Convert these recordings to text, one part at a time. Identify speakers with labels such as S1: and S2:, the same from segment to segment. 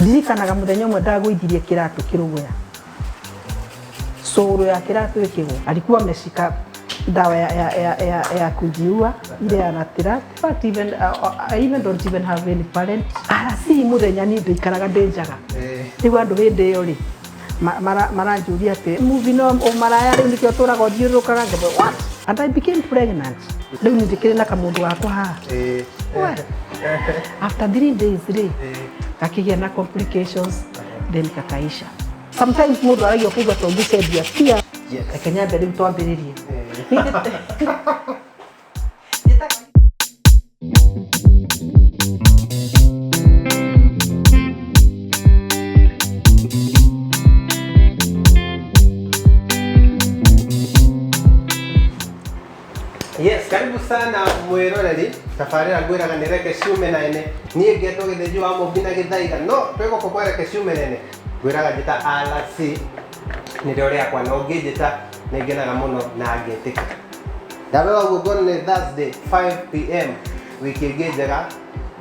S1: ndirikanaga muthenya umwe ndagũithirie kiratu kiruguya soro ya kiratu ikigo alikuwa ameshika dawa ya kujiua ile anatira but even I even don't even have any parent arasi muthenya ni ndikaraga ndenjaga nigu andu hindi yo ri maranjuria ati movie no o maraya ri nikio turaga thiurukaga ngabo what and I became pregnant riu ndikire na kamundu wakwa ha after 3 days kakigia na complications then kakaisha sometimes mundu aragio kuga to gucendia pia Kenya mbere twambiririe
S2: Yes, karibu sana mwiroreri tafarira ngwiraga nireke ciume naene nie ngetwo githiju wa mubina githaiga no twego kukwireke ciume nene ngwiraga njita RC nirio riakwa no ngijita ningenaga muno na ngetika ndabewa gugo ni Thursday 5 PM wiki ngijega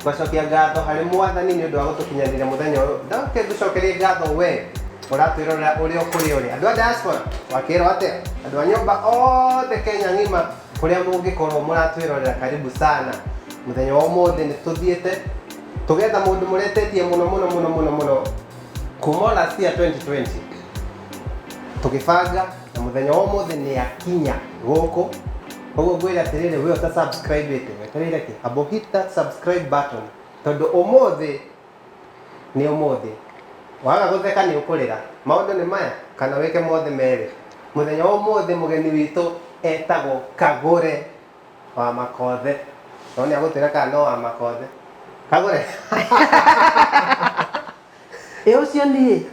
S2: gwacokia ngatho hari mwathani ni undu wa gutukinyanira muthenya uyu ndoke gucokeria ngatho we uratwirorera uri okuri uri andu a diaspora wakiro ate andu a nyumba othe Kenya ngima kuria mungikorwo muratwirorera karibu sana muthenya wa umuthi ni tuthiete tugetha mundu muretetie muno kuma last year 2020 tukifanga na muthenya wa umuthi ni akinya goko koguo ngwira atiriri we uta subscribe ite weterere ki abo hit that subscribe button tondu umuthi ni umuthi waga gutheka ni ukurira maundu ni maya kana weke mothe meri muthenya wa umuthi mugeni witu etagwo Kagure wa Makothe noni agutira kana no wa Makothe Kagure
S1: ucio ni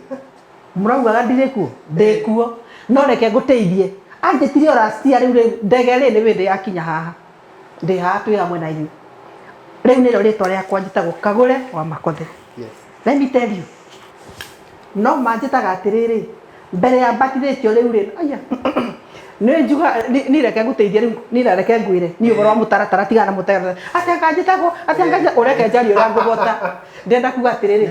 S1: muraugaga ndiriku ndikuo no reke nguteithie anjitire orastia riu ndege ri ni windi yakinya haha ndi haha twi hamwe na inyu riu niro ritwa riakwa njitagwo Kagure wa Makothe.
S2: Yes,
S1: let me tell you no manjitaga atiriri mbere ya batithitio riu ri aya ni njuga ni reke nguteithie riu ni reke ngwire ni ugoro mutaratara tigana mutaratara atanga njitagwo atanga ureke njari ura ngubota ndenda kuga atiriri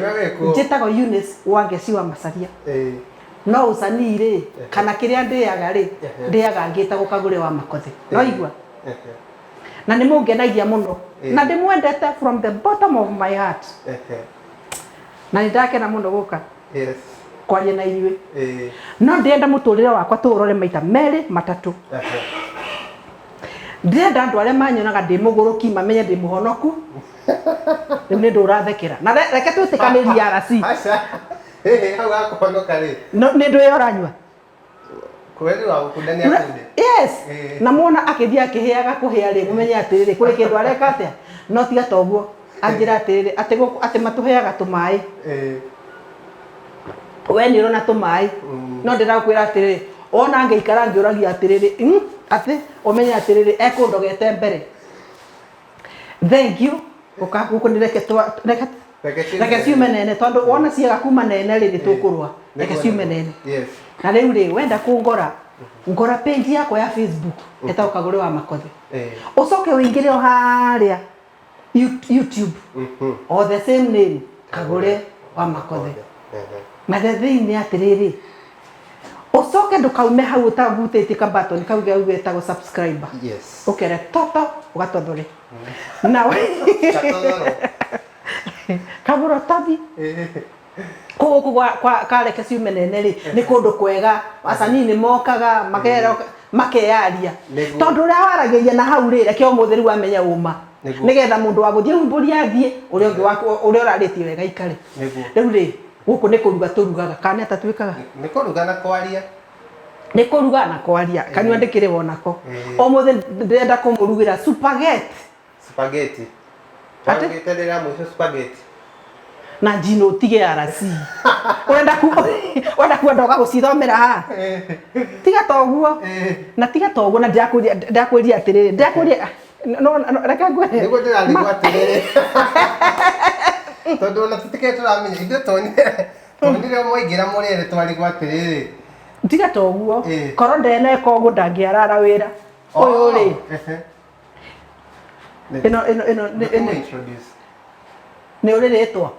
S1: njitagwo Eunice Wangeci wa Macharia no usanire kana kiria ndiaga ri ndiaga ngitagwo Kagure wa Makothe no igwa na ni mungenagia muno na ndimwendete from the bottom of my heart na ndakena muno guka
S2: yes
S1: kwaria na inywe no ndienda muturire wakwa turore maita meri matatu ndienda andu aria manyonaga ndi muguruki mamenye ndi muhonoku ni ndurathekera na reke tutikanĩria RC
S2: acha hau akuhonoka ri
S1: no ni ndu yoranywa
S2: kweli wa ukundania kunde
S1: yes na muona akithia akiheaga kuhea ri mumenye atiriri kuri kindu areka atia no tiga toguo anjira atiriri ati matuheaga tumai we ni rona tumai no ndirakwira atiriri ona ngeikara ngiuragia atiriri ati umenye atiriri ekundogete mbere thank you ukakundireke reke ciume nene tondu wona ciaga kuma nene riri tukurwa reke ciume nene
S2: yes
S1: na riu ri wenda kungora ngora page yako ya Facebook etagwo Kagure wa Makothe ucoke uingire haria YouTube or the same name Kagure wa Makothe na thini atiriri ucoke ndukaume hau utagutĩtie ka button kau getagwo subscribe
S2: yes
S1: ukere toto ugatodore na Kagure tabi kuku kwa kareke ciume nene ri ni kundu kwega acani ni mokaga makeyaria tondu ria waragiria na hau ri reke umuthiri wamenya uma nigetha mundu wa guthie mburi athie uri ungi wako uri uraritie wega ikare riu ri guku ni kuruga turugaga kana tatwikaga
S2: ni kuruga na kwaria
S1: ni kuruga na kwaria kanywa ndikire wonako umuthi ndenda kumurugira spaghetti
S2: Ate mwisho spaghetti
S1: na jino tige RC wenda kuenda gucithomera ha tiga toguo na tiga toguo na ndakwiria atiriri ndakwiria no reka ngwe
S2: nigo ndirarigwa atiriri tondu na tutike turamenya ithu tonire moigira murire twarigwa atiriri
S1: tiga toguo koro ndene koguo ndangiarara wira uyu ri ino introduce ni uri ritwa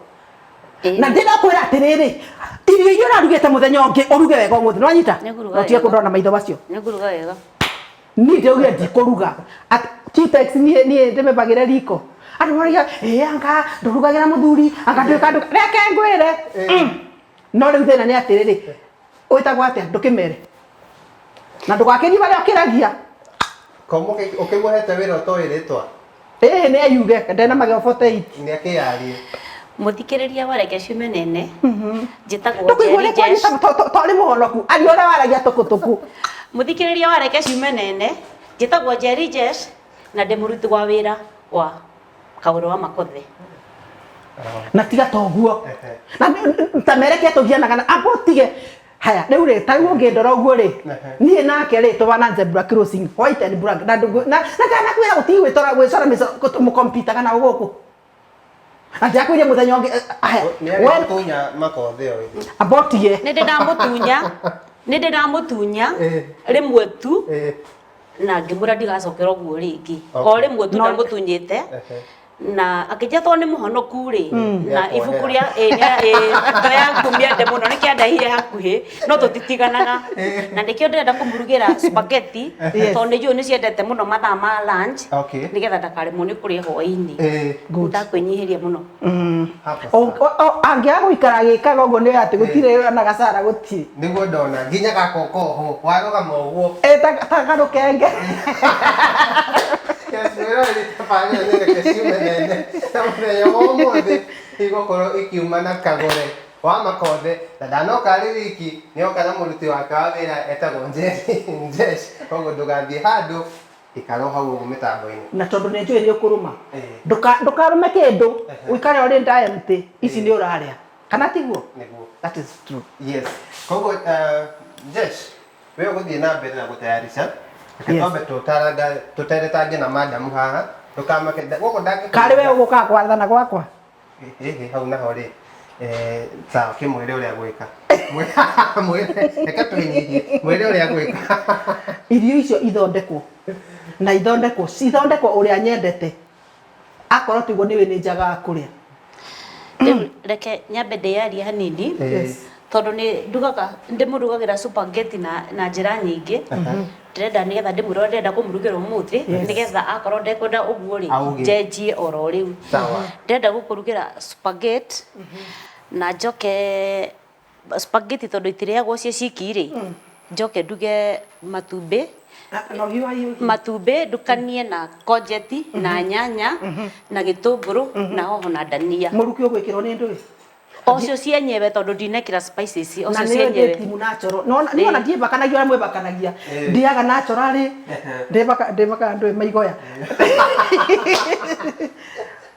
S1: na ndirakwira atiriri irio iria urarugite muthenya ungi uruge wega umuthi no anyita utige kundona maitho bacio
S3: niguruga wega
S1: ni ndeuge ndikuruga Titex ni ndimebagire riko andu maragia anga ndurugagira muthuri anga ndwika reke ngwire no riu thina ni atiriri uitagwo atia ndukimere na ndugakeni baria ukiragia
S2: komo ukimuhete wira utoiritwa
S1: ni ayuge ndena magiofote
S2: ni akiyari
S3: muthikiriria wareke ciume nene njitagwo
S1: Jerry Jesh tori muhonoku ari ora waragia tukutuku
S3: muthikiriria wareke ciume nene njitagwo Jerry Jesh na ndi muruti wa wira wa Kaũru wa Makothe
S1: na tiga toguo na tamereke tugianaga na abotige haya riu ri tari ungindora uguo ri nie nake ri tubana zebra crossing white and black na kana kwira gutigwe tora gwicora mu computer kana guku atia kwire muthenya ungi haya
S2: wewe tunya Makothe oyi
S3: abotige ninde ndamutunya rimwe tu na ngimura ndigacokera uguo ringi o rimwe tu ndamutunyite na akija to ni muhonoku ri na ibuku ria ya kumia de muno nikiandahire hakuhi no tutitiganaga na ndikio ndenda kumurugira spaghetti to ni ju ni ciendete muno mathaa ma lunch nigetha ndakare muni kuria hwaini ndakwenyihiria muno
S1: angia guikara gikaga uguo ni ati gutire na gacara guti
S2: niguo ndona nginya gakokoho waroga moguo
S1: ta garukenge
S2: Yasmira ni tafanya nene kesiume nene tamre yomuthi igokoro ikiuma na Kagore wa Makothe ndano kali wiki nioka na muruti wa kawira etagwo Jesh kogo ndugathie handu ikaro hau mitambo-ini
S1: na tondu ni njui ni ukuruma ndukarume kindu uikare uri nda empty ici ni uraria kana tiguo
S2: niguo
S1: that is true
S2: yes kogo Jesh wewe guthie na mbere na gutayarisha Tombe tutaretange na madam haha tukamake goko ndake
S1: kari we uguka kwathana gwakwa
S2: hau naho ri sawa kimwire uria gwika mwire eka tuinyihie mwire uria gwika
S1: irio icio ithondekwo na ithondekwo uria nyendete akorwo tiguo niwe ni njaga kuria
S3: reke nyambe ndiaria hanini tondu ni ndugaga ndimurugagira spaghetti na njira nyingi ndirenda nigetha ndimwire ndenda kumurugira umuthi nigetha akorwo ndekwenda uguo ri njenjie oro riu ndenda gukurugira spaghetti na njoke spaghetti tondu itiriagwo cie ciki ri njoke nduge matumbi ndukanie na kojeti na nyanya na gitunguru na hoho na dania
S1: muruki ugwikirwo ni ndui
S3: ocio cienyewe tondu ndinekira spices ocio
S1: cienyewe timu natural no na ndie bakanagia amwe bakanagia ndiaga natural ri ndebaka ndui maigoya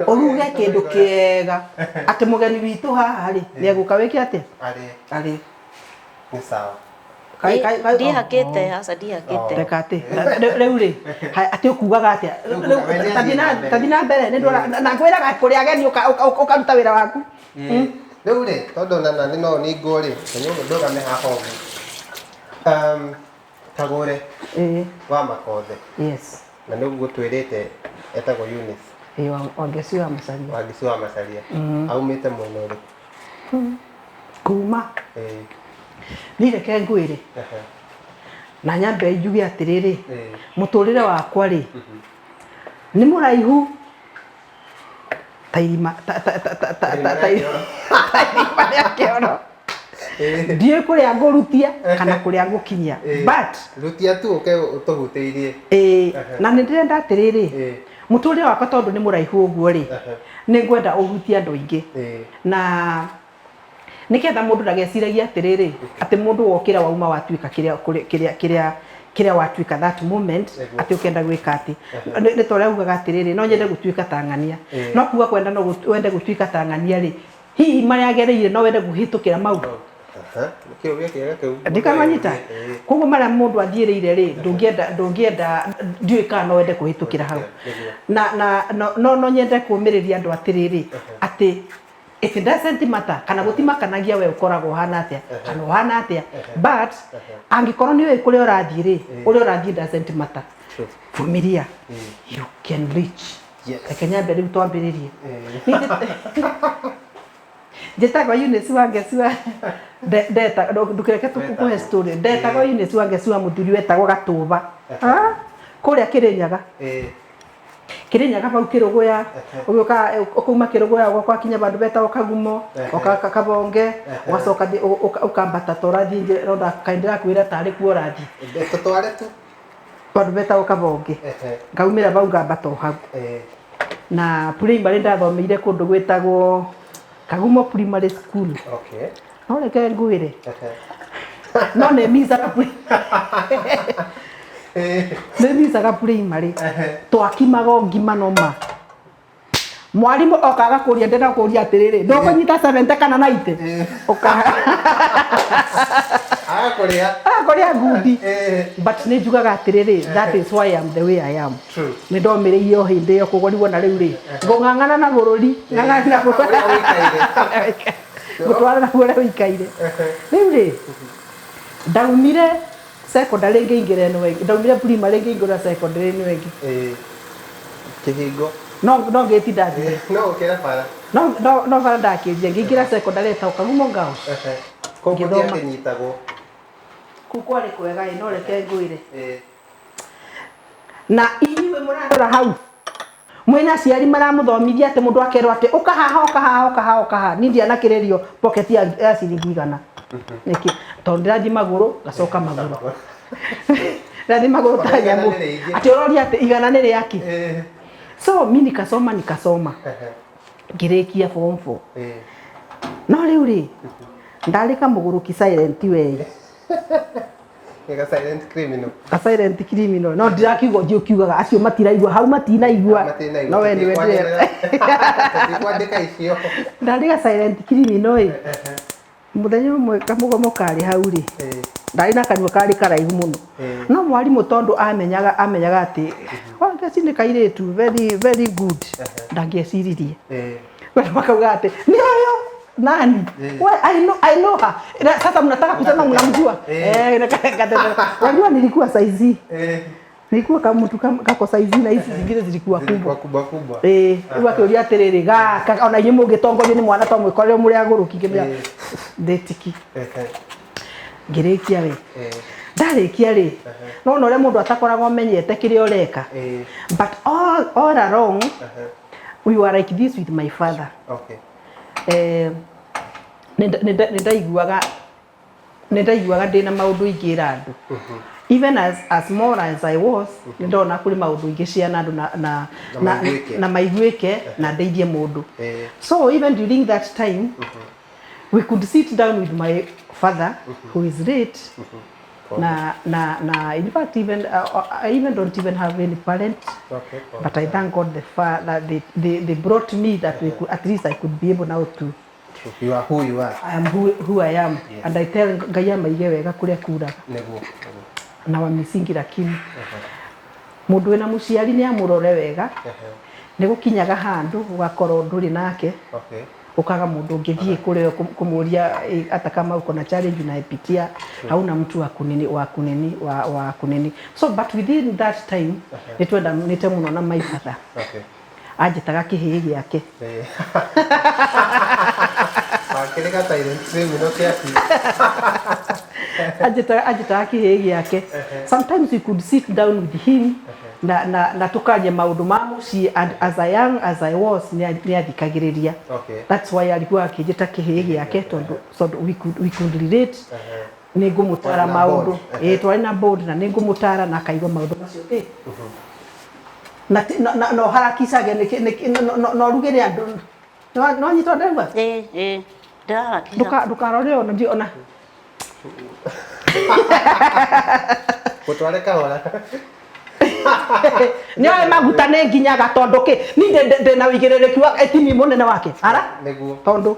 S1: uruge kindu kiega ati mugeni witu haha ri ni eguka wiki atia ari
S2: ni sawa
S3: ndihakite hasa ndihakite
S1: rekate riu ri ati ukugaga atia tathina mbere ni ndora na ngwiraga kuri ageni ukaruta wira waku
S2: riu ri tondu nana ni no ni ngori nyu ndugame haha ugu Kagore wa Makothe
S1: yes
S2: na niguo twirite etagwo Eunice
S1: Wangeci wa Macharia
S2: aumite mwena uri
S1: kuma ni reke ngwire na nyambe njuge atiriri muturire wakwa ri ni muraihu tairima ya kioro ndiye kuria ngurutia kana kuria ngukinyia but
S2: rutia tu utuhutiirie
S1: na ndirenda atiriri muturire wakwa tondu ni muraihu uguo ri ni ngwenda uhutia andu ingi na niketha mundu ndageciragia atiriri ati mundu wokira wauma watuika kiria watuika that moment ati ukenda gwika ati ni tore ugaga atiriri no nyende gutuika tangania no kuga kwenda no wende gutuika tangania ri hihi maria agereire no wende guhitukira mau ndikamanyita koguo maria mundu athiereire ri ndungienda ndiuika no wende kuhitukira hau na no nyende kumiriria andu atiriri ati if it doesn't matter kana gutimakanagia we ukoragwo hana atia kana hana atia but angikorwo ni we kuri urathie ri uri urathie doesn't matter familia you can reach Kenya mbere twambiririe Njĩtagwo Eunice Wangesua ndeta ndukireke tukuhe story ndetagwo Eunice Wangesua mũthuri wetagwo Gatũba kũrĩa Kĩrĩnyaga Kĩrĩnyaga bau Kĩrũgũya ũgĩũka ũkauma Kĩrũgũya ũgoka kinya bandu betagwo Kagumo ũka Kabonge ũgacoka ũkambata torathi ronda kaindira kwĩra tarĩ kuo rathi
S2: tware tu
S1: bandu betagwo Kabonge ngaumĩra bau ngambata o hau na primary ndathomeire kũndũ gwĩtagwo Kagumo Primary School.
S2: Okay.
S1: No reke ngwĩre. No nĩ misaga nĩ misaga primary. Twakimaga ngima no ma. Mwarimũ okaga kũria ndenda kũria atĩrĩrĩ. Ndũkũnyita 70 kana 90. Kũria ngudi. But nĩ njugaga atĩrĩrĩ, that is why I am the way I am. Nĩ ndomereire o hĩndĩ ĩyo kũgũrĩrwo na rĩu rĩ. Ngũng'ang'ana na bũrũri. Ng'ang'ana na bũrũri. Gũtwara na bũrũri wĩikaire. Rĩu rĩ. Ndaumire secondary ngĩingĩra ĩno ĩngĩ. Ndaumire primary ngĩingĩra secondary ĩno ĩngĩ.
S2: Kĩhingo.
S1: No ngĩtinda thire.
S2: No ũkĩra bara.
S1: No bara ndakĩnjia ngĩingĩra secondary ta Kagumo ngao.
S2: Kũngĩthoma kĩnyitagwo.
S1: Kwarĩ kwega no reke ngwĩre. Na inyuĩ mũrarora hau. Mwena aciari maramũthomithia atĩ mũndũ akerwo atĩ ũkahaha ni ndianakĩrĩrio pocket ya ciringi igana. Nĩkĩ tondũ ndĩrathiĩ magũrũ ngacoka magũrũ. Ndĩrathiĩ magũrũ ta nyamũ. Atĩ ũroria atĩ igana nĩ rĩaki. So mimi nikasoma. Ngĩrĩkia form 4. No rĩu rĩ ndarĩka mũgũrũki silent we.
S2: Ega silent criminal.
S1: A silent criminal. No ndirakiuga ngiukiugaga acio matiraigua hau matinaigua. No we ni wendere.
S2: Kwandĩka icio.
S1: Ndarĩka silent criminal ĩ. Mũthenya ũmwe kamũgomo karĩ hau rĩ. Ndarĩ na kanua karĩ karaihu mũno. No mwarimũ tondũ amenyaga atĩ wangeci nĩ kairĩtu very good. Ndangĩeciririe. Wao makauga atĩ nĩ ũyũ nani? Why I know her. Sasa mnataka kusema mnamjua? Wajua nilikuwa saizi. Nilikuwa kama mtu kako saizi na hizi zingine zilikuwa kubwa. Wakĩũria atĩrĩrĩ ga ona inyuĩ mũngĩtongorio nĩ mwana to mwĩkorere mũrĩ agũrũki ngĩmĩa ndetiki. Ngĩrĩkia we. Ndarĩkia rĩ. No ũrĩa mũndũ atakoragwo menyete kĩrĩa ũreka. But all along we were like this with my father.
S2: Okay.
S1: Nĩndaiguaga ndĩna maũndũ ingĩra andũ. Even as small as I was, nĩndona kũrĩ maũndũ ingĩ ciana andũ na maiguĩke na ndeithie mũndũ. So even during that time, we could sit down with my father, who is late. In fact, I even don't even have any parents.
S2: Okay.
S1: But I thank God the Father they brought me that at least I could be able now to.
S2: You are who you are.
S1: I am who I am. Yes. And I tell Ngai amaige wega kuria kuraga. Na wamisingira kimi. Mundu wena muciari ni amurore wega. Ni gukinyaga handu ugakorwo nduri nake.
S2: Okay.
S1: Ukaga mundu ngithie kure kumuria atakama uko na challenge unaipitia hauna mtu wa kunini. So but within that time nitwenda nite muno na my father.
S2: Okay.
S1: Ajitaga kihii giake.
S2: Akĩrĩka silent criminal kiasi.
S1: Ajitaga kihii giake. Sometimes we could sit down with him na tukaria maundu ma mucii, and as young as I was ni athikagiriria.
S2: Okay.
S1: That's why alikuwa akijita kihii giake tondu so we could relate. Ni ngumutara maundu twari na board na ni ngumutara na akaigua maundu macio no harakisage no rugere andu no nyito ndegwa ndukarore ona ndi ona
S2: gutware kahora
S1: ni oe maguta ne nginyaga tondu ki ni ndina wigiririku wa etimi munene wake ara
S2: niguo
S1: tondu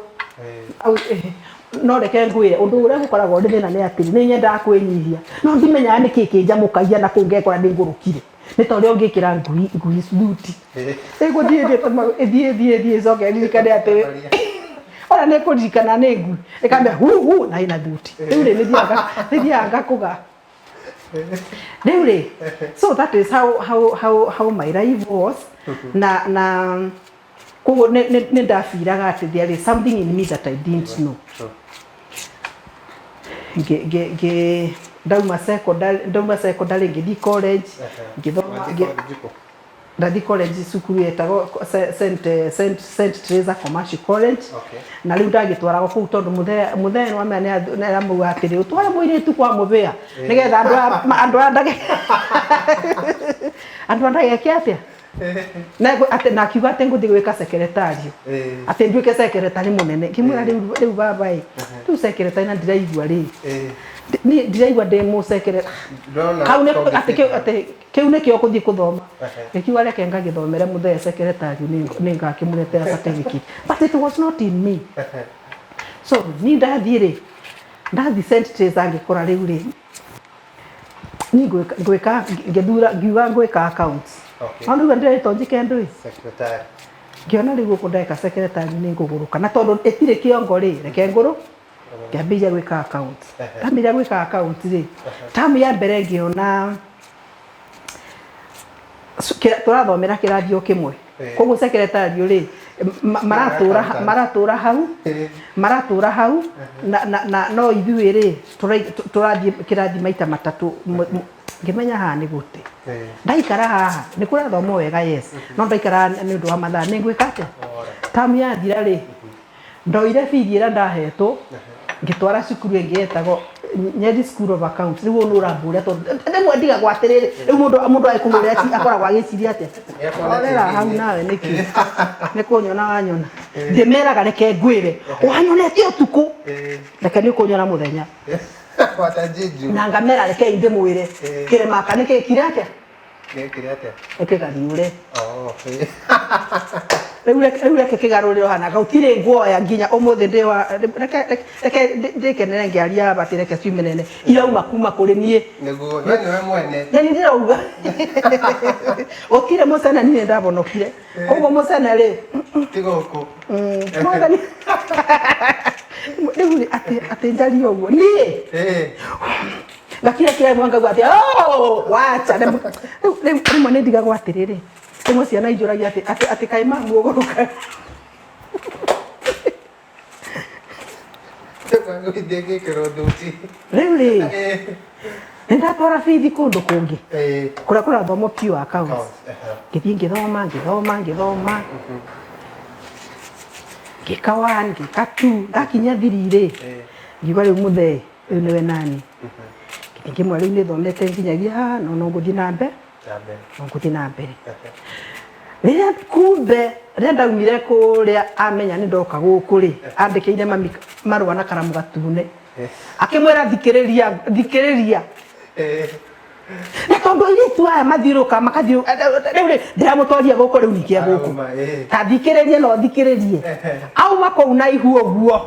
S1: no reke ngwire undu uria gukoragwo ndi thina ni atiri ni nyenda kwinyihia no ndimenyaga ni kiki njamukagia na kungekora ndi ngurukire ni tondu ungikira ngui suti ego die zoke ni kade ate ora ne kujikana ne ngui ekambe hu na ina duty riu ni thiaga kuga riu so that is how my life was na koguo nĩ ndabiraga atĩ there is something in me that I didn't know. Ndauma secondary ngĩthiĩ college ngĩthoma ndathi college cukuru yetagwo St Teresa Commercial College na rĩu ndagĩtwaragwo kũu tondũ mũthee wa mena nĩaramauga atĩrĩ ũtware mũirĩtu kwa mũthĩa nĩgetha andũ andageke atĩa na akiuga atĩ ngũthiĩ gwĩka secretary atĩ nduĩke secretary mũnene ngĩmwĩra rĩu baba rĩu secretary na ndiraigua rĩ ndiraigua ndĩ mũ secretary hau nĩ atĩ kĩu nĩkĩo gũthiĩ gũthoma gĩkiuga reke ngagĩthomere mũthee secretary nĩ ngakĩmũretera certificate but it was not in me so ni ndathiĩ St Teresa ngĩkora rĩu rĩ ni ngwĩka ngĩthura ngiuga ngwĩka accounts no rĩu ndĩretwo njĩke ndũ
S2: secretary
S1: ngĩona rĩu gũkũ ndeka secretary nĩ ngũgũrũka na tondũ ĩtirĩ kĩongo rĩ reke ngũrũ ngĩambĩrĩria gwĩka accounts ndambĩrĩria gwĩka accounts rĩ tamu ya mbere ngĩona tũrathomera kĩrathio kĩmwe koguo secretary rĩ maratũra hau na no ithuĩ rĩ tũrathiĩ kĩrathi maita matatũ ngĩmenya haha nĩ gũte ndaikara haha nĩ kũrathomwo wega yes no ndaikara nĩ ũndũ wa mathaa nĩ ngwĩka atĩa tamu yathira rĩ ndoire bithi ĩrĩa ndahetwo ngĩtwara cukuru ĩngĩ yetagwo Nyeri School of Accounts rĩu nĩ ũrambũria tondũ rĩmwe ndigagwo atĩrĩrĩ rĩu mũndũ agĩkũmũrĩra akoragwo agĩciria atĩa orera hau nawe nĩkĩ nĩ kũnyona wanyona ndĩmeraga reke ngwĩre wanyonete ũtukũ reke nĩ ũkũnyona mũthenya na ngamera reke ndĩmwĩre kĩrema ka nĩ kĩkire atĩa ĩkĩgariũre rĩu reke kĩgarũrĩro hana gautirĩ nguoya nginya ũmũthĩ ndĩ wa reke ndĩkenere ngĩaria batĩ reke ciume nene irauma kuma kũrĩ niĩ
S2: nĩguo nĩwe mwene
S1: nĩ ndĩrauga ũkire mũcene niĩ ndabonokire koguo mũcene rĩ
S2: tigũkũ
S1: rĩu atĩ njarie ũguo niĩ gakire kĩrĩa mwangagua atĩ wacha rĩmwe nĩ ndigagwo atĩrĩrĩ rĩmwe ciana injũragia atĩ kaĩ mamu ũgũrũka rĩu rĩ nĩ ndatwara bithi kũndũ kũngĩ kũrĩa kũrathomwo pure accounts ngĩthiĩ ngĩthoma ngĩka 1 ngĩka 2 ngakinya 3 rĩ ngiuga rĩu mũthee rĩu nĩwe nani ngĩmwe rĩu nĩ thomete nginyagia haha no ngũthiĩ na mbere rĩrĩa kumbe rĩrĩa ndaumire kũrĩa amenya nĩ ndoka gũkũ rĩ andĩkĩire mami marũa na karamu gatune akĩmwĩra thikĩrĩria na tondũ airĩtu aya mathiũrũka makathiĩ rĩu rĩ ndĩramũtwaria gũkũ rĩu ningĩ gũkũ ta thikĩrĩrie no thikĩrĩrie auma kũu na ihu ũguo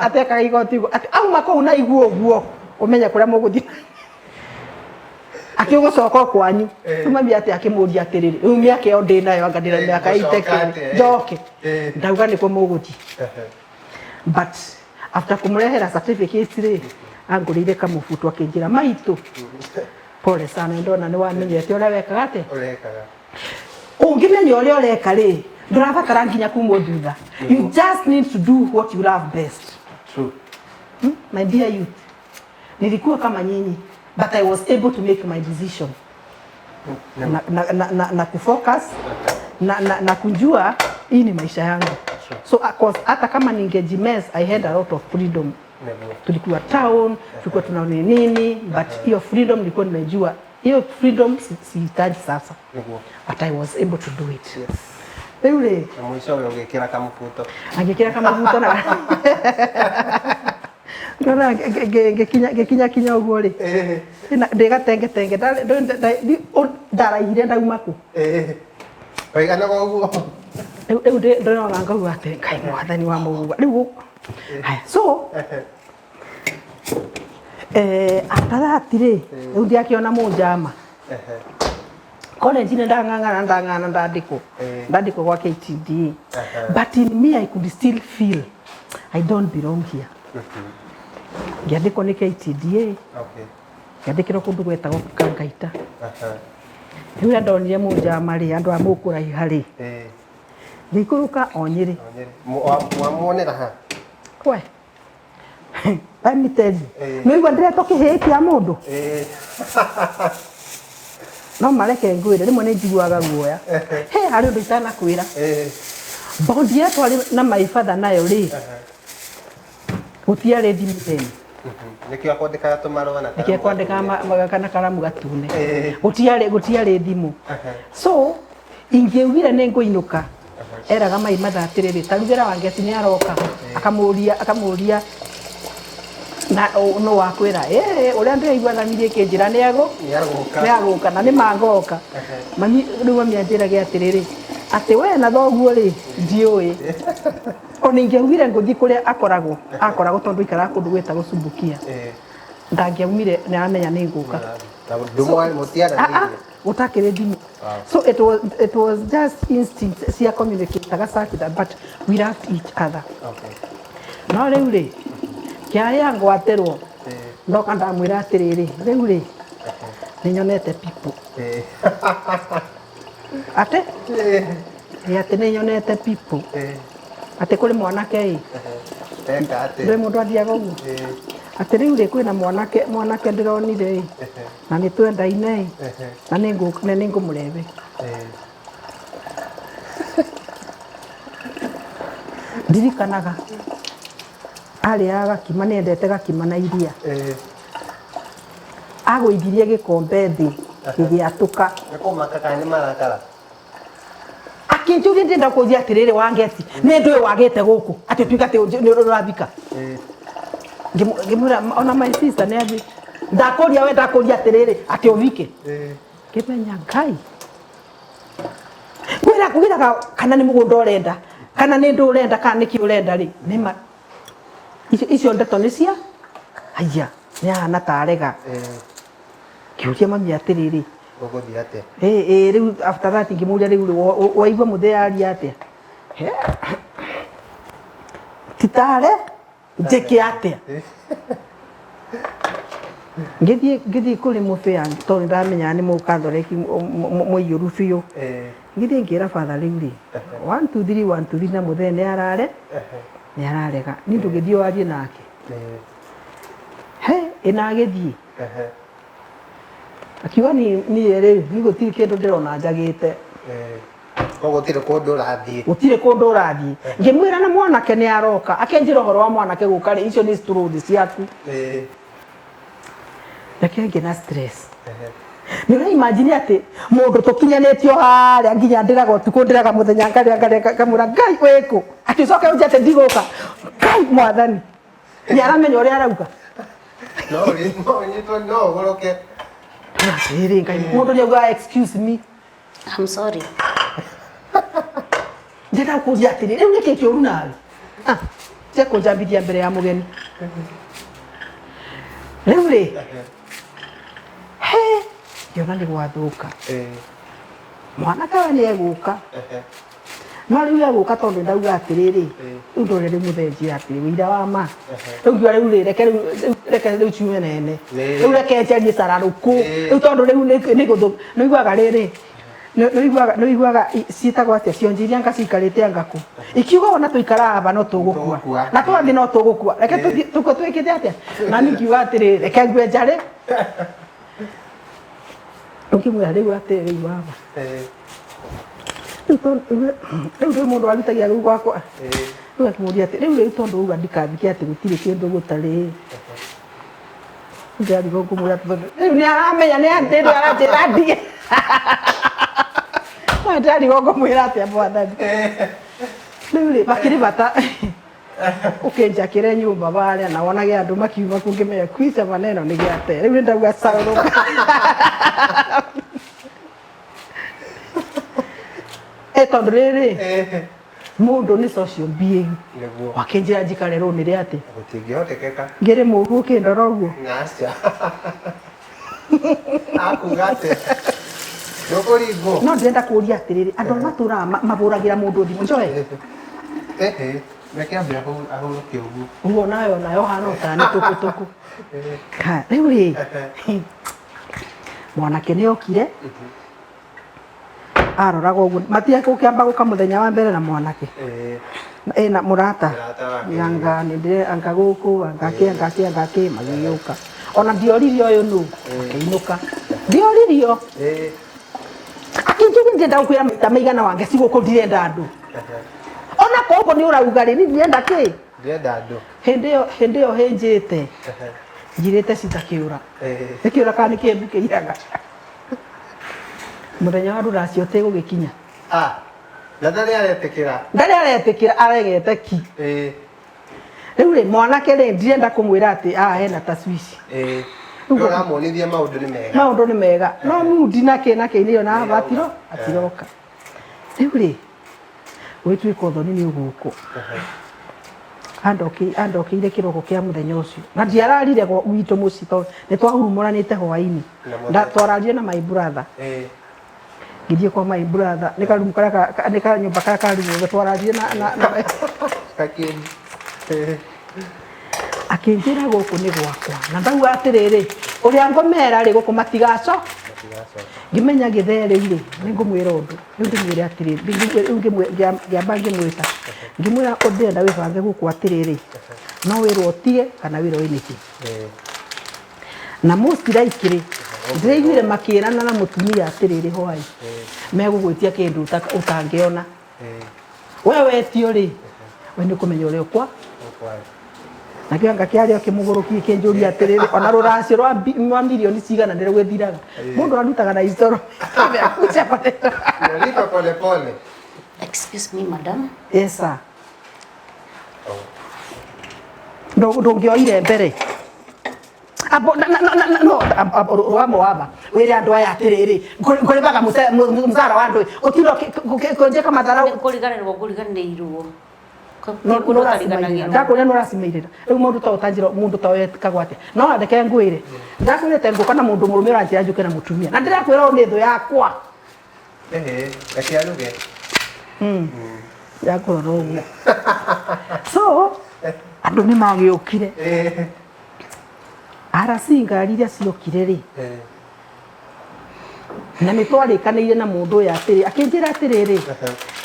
S1: atekaga igoti auma kũu na ihu ũguo ũmenya kũrĩa mũgũthiĩ akĩgũcoka kwanyu tumambia atĩ akĩmũria atĩrĩrĩ rĩu mĩaka ĩyo ndĩ nayo anga ndĩna mĩaka itekere njoke ndauga nĩkuo mũgũthiĩ but after kũmũrehera certificate rĩ angũrĩire kamũbuto akĩnjĩra maitũ pole sana ndona nĩ wamenyete ũrĩa wekaga atĩ ũngĩmenya ũrĩa ũreka rĩ ndũrabatara nginya kumwo thutha you just need to do what you love best.
S2: True.
S1: My dear youth, nilikuwa kama nyinyi but I was able to make my decision na kufocus na kujua hii ni maisha yangu. So hata kama ningejimess I had a lot of freedom. Tulikuwa town, tulikuwa tunaona nini, but hiyo freedom nilikuwa nimejua. Hiyo freedom sihitaji sasa. But I was able to do it.
S2: Yes.
S1: Eule.
S2: Na mwisho ungekira kama puto.
S1: Angekira kama puto na. Ngona gekinya uguo ri. Ndigatenge ndaraihire ndauma ku.
S2: Oigana kwa uguo.
S1: Rĩu ndĩrona ngauga atĩ Ngai mwathani wa mũgũga rĩu haya so after that rĩ rĩu ndiakĩona mũnjama college ndang'ang'ana ndandĩkwo gwa KTDA but in me I could still feel I don't belong here. Ngĩandĩkwo nĩ KTDA ngĩandĩkĩrwo kũndũ gwetagwo Kangaita Riu ndonire munjama ri andu a mukuraiha ri ngikuruka onyiri
S2: mwamuonera ha
S1: we let me tell you no igwa ndireto kihikia mundu no mareke ngwire rimwe ni njiguaga guoya he hari undu itanakwira bondi yetu ari na maifadha nayo ri gutiare thimu tena
S2: nikio akwandikaga tumarua na
S1: nikio akwandikaga kana karamu gatune gutiare thimu so ingiugire ni nguinuka eraga mai mathatiriri tarugira wangeti ni aroka akamuria na no wakwira uria ndiraiguithanirie kinjira ni aguka na ni mangoka mami riu amianjirage atiriri ati we na thoguo ri ndiui oni ngiaugire nguthi kuria akoragwo tondu ikara kundu gweta gucumbukia ndangiaumire ni aramenya ni nguka utakire thimu so it was just instinct cia communicateaga circuit but we loved each other no riu ri kiaria ngwaterwo ndoka ndamwira atiriri riu ri ni nyonete people ate ati ni nyonete people ati kuri mwanake ndwe mundu athiaga uguo ati riu ri kwina mwanake ndironire na ni twendaine na ni ngumurebe ndirikanaga ariaga gakima ni endete gakima na iria agwithirie gikombe thi gigiatuka
S2: nikumaka ni marakara
S1: akinjuri ndenda kuthia atiriri wangeti ni ndui wagite guku ati tuika ati ni urathika ngimura ona my sister ne athi ndakuria we ndakuria atiriri ati uvike kimenya ngai kwira kugira kana ni mugunda urenda kana ni ndu urenda kana niki urenda ri nima icio ndeto ni cia aya ni ana tarega kiuria mami atiriri
S2: uguthia ate
S1: riu after that ngimuria riu waigua muthearia atia titare njeke atia ngithi kuri mufea tondu ndamenya ni mukathoreki muiyuru biu ngithi ngira father riu ri 1 2 3 1 2 3 na muthe ni ararega ni ndugithio arie nake ina agithie akiwa ni ri ni gutiri kindu ndirona njagite
S2: gutire
S1: kundu urathie ngimwira na mwanake ni aroka akenjira horo wa mwanake guka ri icio ni struthi ciaku reke na stress ni imagine ati mundu tukinyanetio haria nginya ndiraga tuku ndiraga muthenya ngaria kamura ngai weku ati coke unjate ndiguka ngai mwathani ni aramenya uria arauga
S2: no goroke
S1: iri ngai mundu ni auga excuse me
S3: I'm sorry
S1: ndenda kuria atiri riu niki kiuru nawe cia kunjambithia mbere ya mugeni riu ri yona ni gwathuka mwanake we ni eguka no riu eguka tondu ndauga atiriri riu ndorere muthenji atiri wira wa ma riu ngiwa riu reke riu ciume nene riu reke njarie sararuku riu tondu riu ni guthu no igwaga riri no igwaga ciitagwo atia cionjiria ngacikarite ngaku ikiuga ona tuikara aba no tugukua na twathi no tugukua reke tuko twikite atia na nikiuga atiri reke ngwe njare ukimwira riu atiri iwaba riu mundu arutagia riu gwakwa riu akimuria ati riu tondu uga ndikathike ati gutire kindu gutari ndari ngumura riu ni aramenya ni andiru aranjira ndige ndari ngumwira ati mwathani riu bakiri bata ukenjakire nyumba baria na wonage andu makiuma kungimenya kwisa maneno ni giate riu ndauga sauruka tondu riri mundu ni social being wakenjira njikare ru ni ri ati
S2: gutingiotekeka
S1: ngire mugu kindora uguo
S2: ngacia akugate ndukuringo
S1: no ndenda kuria atiriri andu matura maburagira mundu thimu njoe
S2: mekiambia ahuruke uguo
S1: uguo nayo hana utani tukutuku riu ri mwanake ni okire aroraga uguo matia kukiamba guka muthenya wa mbere na mwanake na murata yanga ni ndire anga guku angake magiuka ona ndioririo uyu nu akiinuka ndioririo akinjugi ndenda gukwira maita maigana wange ciguku ndirenda andu ona kogo ni urauga ri ni ndienda ki
S2: ndienda andu
S1: hindi yo hinjite njirite citakiura ikiura kana kiembuke iraga muthenya wa ruracio tegugikinya
S2: na ndari aretikira
S1: aregete ki riu ri mwanake ri ndirenda kumwira ati hena taswici
S2: uramonithia maundu
S1: ni mega no mudi nake ni ona batiro atiroka riu ri gwituika uthoni ni uguku andokire kiroko kia muthenya ucio na ndiararire gwitu muci to ni twahurumoranite hwaini twararire na my brother ngithie kwa my brother nikarumu karia nikanyumba karia karumu twararire na akinjira guku ni gwakwa na ndauga atiriri uria ngomera ri guku matigaco ngimenya githere ire ningumwira undu riu ndimwire atiriri ngiamba ngimwita ngimwira ndirenda wibange guku atiriri no wirwo tie kana wirwo iniki na most likely ndireiguire makirana na mutumia atiriri hwai megugwitia kindu utangiona wewe tio ri we ni kumenya uri kwa na kianga kiario kimuguruki kinjuri atiriri ona ruracio rwa milioni cigana ndire gwithiraga mundu arutaga na istoro akucha
S2: pole.
S3: Excuse me, madam.
S1: Yes, sir. Ndungioire mbere no waba wire andu aya atiriri kuribaga muzara wa andu utiro konjeka madara
S3: kuriganirwo kuriganirwo
S1: ndakuria nurasimirira riu mundu ta utanjiro mundu ta wetagwo ati no andeke ngwire ndakwirite nguka na mundu murume uranjira njuke na mutumia na ndirakwira ni thu yakwa
S2: akiaruge
S1: yakorora uguo so andu ni magiukire arasi ngari iria ciokire ri na mitwarikaniire na mundu ya atiri akinjira atiriri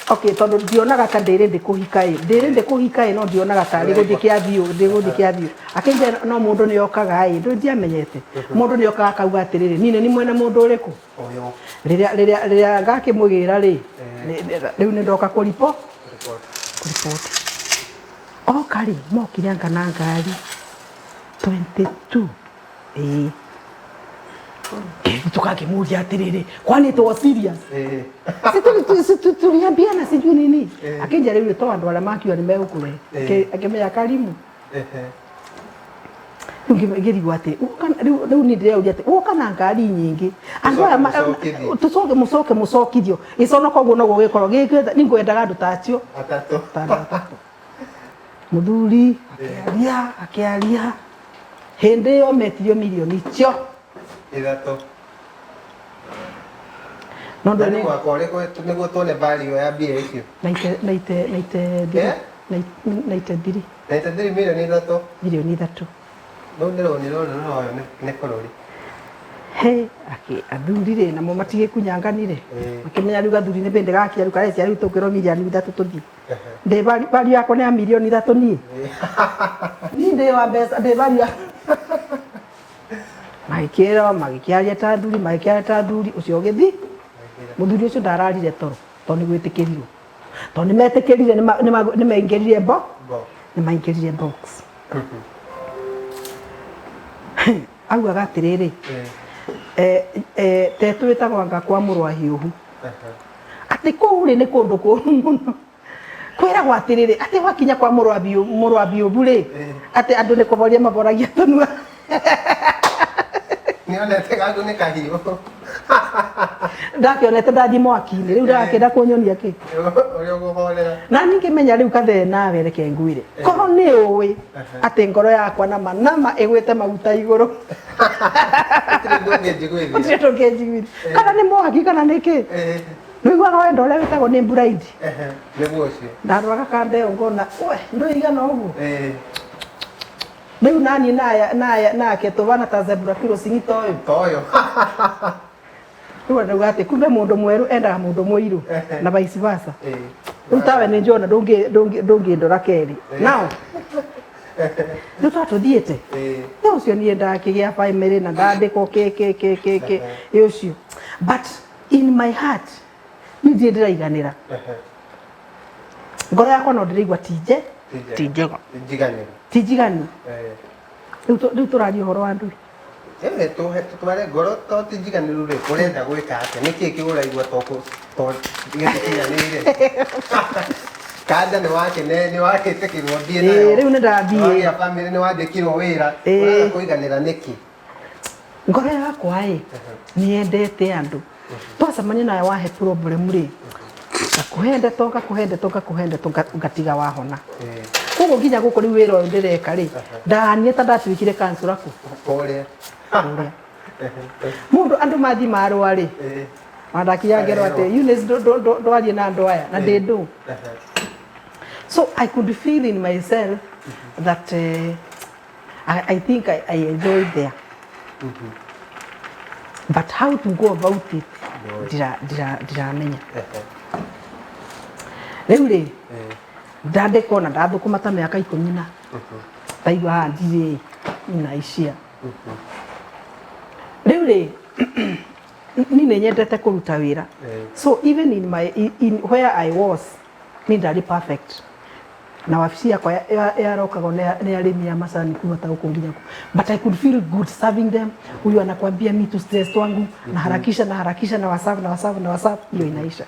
S1: okay tondu ndionaga ta ndiri kuhika no ndionaga ta ri guthikia biu akinjira no mundu ni okaga ndu ndiamenyete mundu ni okaga kauga atiriri nine ni mwena mundu uriku riria ngakimugira ri riu ni ndoka kuripoti okari mokire ngana ngari 22 tukakimuria atiriri kwani to serious tuliambiana sijui nini akinja riu to andu ala makiwa ni megukure akimenya karimu ngirigwa ati riu ni ndire ati ukana ngari nyingi andu aya mucokithio icono koguo no gugikoro giketha ni ngwendaga andu tacio atatu muthuri akiaria hindi yo metirio milioni cio
S2: ithatu
S1: no ndo
S2: ni gwakore ko niguo tuone value ya mbia icio
S1: naite ndiri
S2: milioni ithatu no ndiro no ne korori
S1: he athurire na mo matige kunyanganire akimenya riu gathuri ni bende gakia riu kareci riu tukiro milioni ithatu tuthi nde bali yako ni milioni ithatu ni nde wa besa nde bali magikiaria ta thuri ucio githi muthuri ucio ndararire toro tondu gwitikirirwo tondu metikirire ni maingirire box augaga atiriri tetu witagwo anga kwa murwa hiuhu ati kuri ni kundu kuru muno kwiragwo atiriri ati wakinya kwa murwa biubu ri ati andu ni kuboria maboragia tonua
S2: nionete gangu ni kahiu
S1: ndakionete ndathi mwaki-ini riu ndakenda kunyonia ki
S2: uri guhorera
S1: na ningimenya riu kathe nawe reke ngwire korwo ni uwi ati ngoro yakwa nama igwite maguta iguru ndungejiguire kana ni mwaki kana niki niguaga wenda uria witagwo ni bride
S2: niguo ucio
S1: ndarwaga kandeo ngona we nduigana uguo riu nani nake tuvana ta zebra crossing toyo Rĩu ndauga atĩ kumbe mũndũ mwerũ endaga mũndũ mũirũ na vice versa. Rĩu tawe nĩ njona ndũngĩndora kerĩ. Now rĩu twatũthiĩte nĩ ũcio niĩ ndakĩgĩa family na ndandĩkwo kĩ ũcio, but in my heart niĩ ndirĩ ndĩraiganĩra. Ngoro yakwa no ndĩraigua ti njega ti njiganu. Rĩu tũraria ũhoro wa ndũi
S2: tware ngoro to ti njiganĩru rĩ ũrenda gwĩka atĩa nĩkĩ kĩgũraigua to gĩtikinyanĩire kanda nĩ wakĩtĩkĩrwo thiĩ nayo
S1: rĩu nĩ ndathiĩ
S2: ya family nĩ wandĩkirwo wĩra ũrenda kũiganĩra nĩkĩ.
S1: Ngoro yakwa ĩ nĩ yendete andũ twacemania nawe wahe problem rĩ ngakũhe ndeto ngatiga wahona. Koguo nginya gũkũ rĩu wĩra ũyũ ndĩreka rĩ ndahanire ta ndatuĩkire kansũra
S2: kũrĩa
S1: mũndũ andũ mathi marũa rĩ mandakia ngero atĩ Eunice ndwarie na andũ aya na ndĩ ndũ. So I could feel in myself that I think I enjoyed there. But how to go about it ndiramenya. Rĩu rĩ ndandĩkwo na ndathũkũma ta mĩaka 10 na ndaigua haha ndirĩ inaishia. Rĩu rĩ niĩ nĩ nyendete kũruta wĩra, so even in where I was niĩ ndarĩ perfect na wabici yakwa yarokagwo nĩ arĩmi a macani kuma ta gũkũ nginya kũ, but I could feel good serving them. Huyu anakuambia me to stress wangu na harakisha na wasafu hiyo inaisha.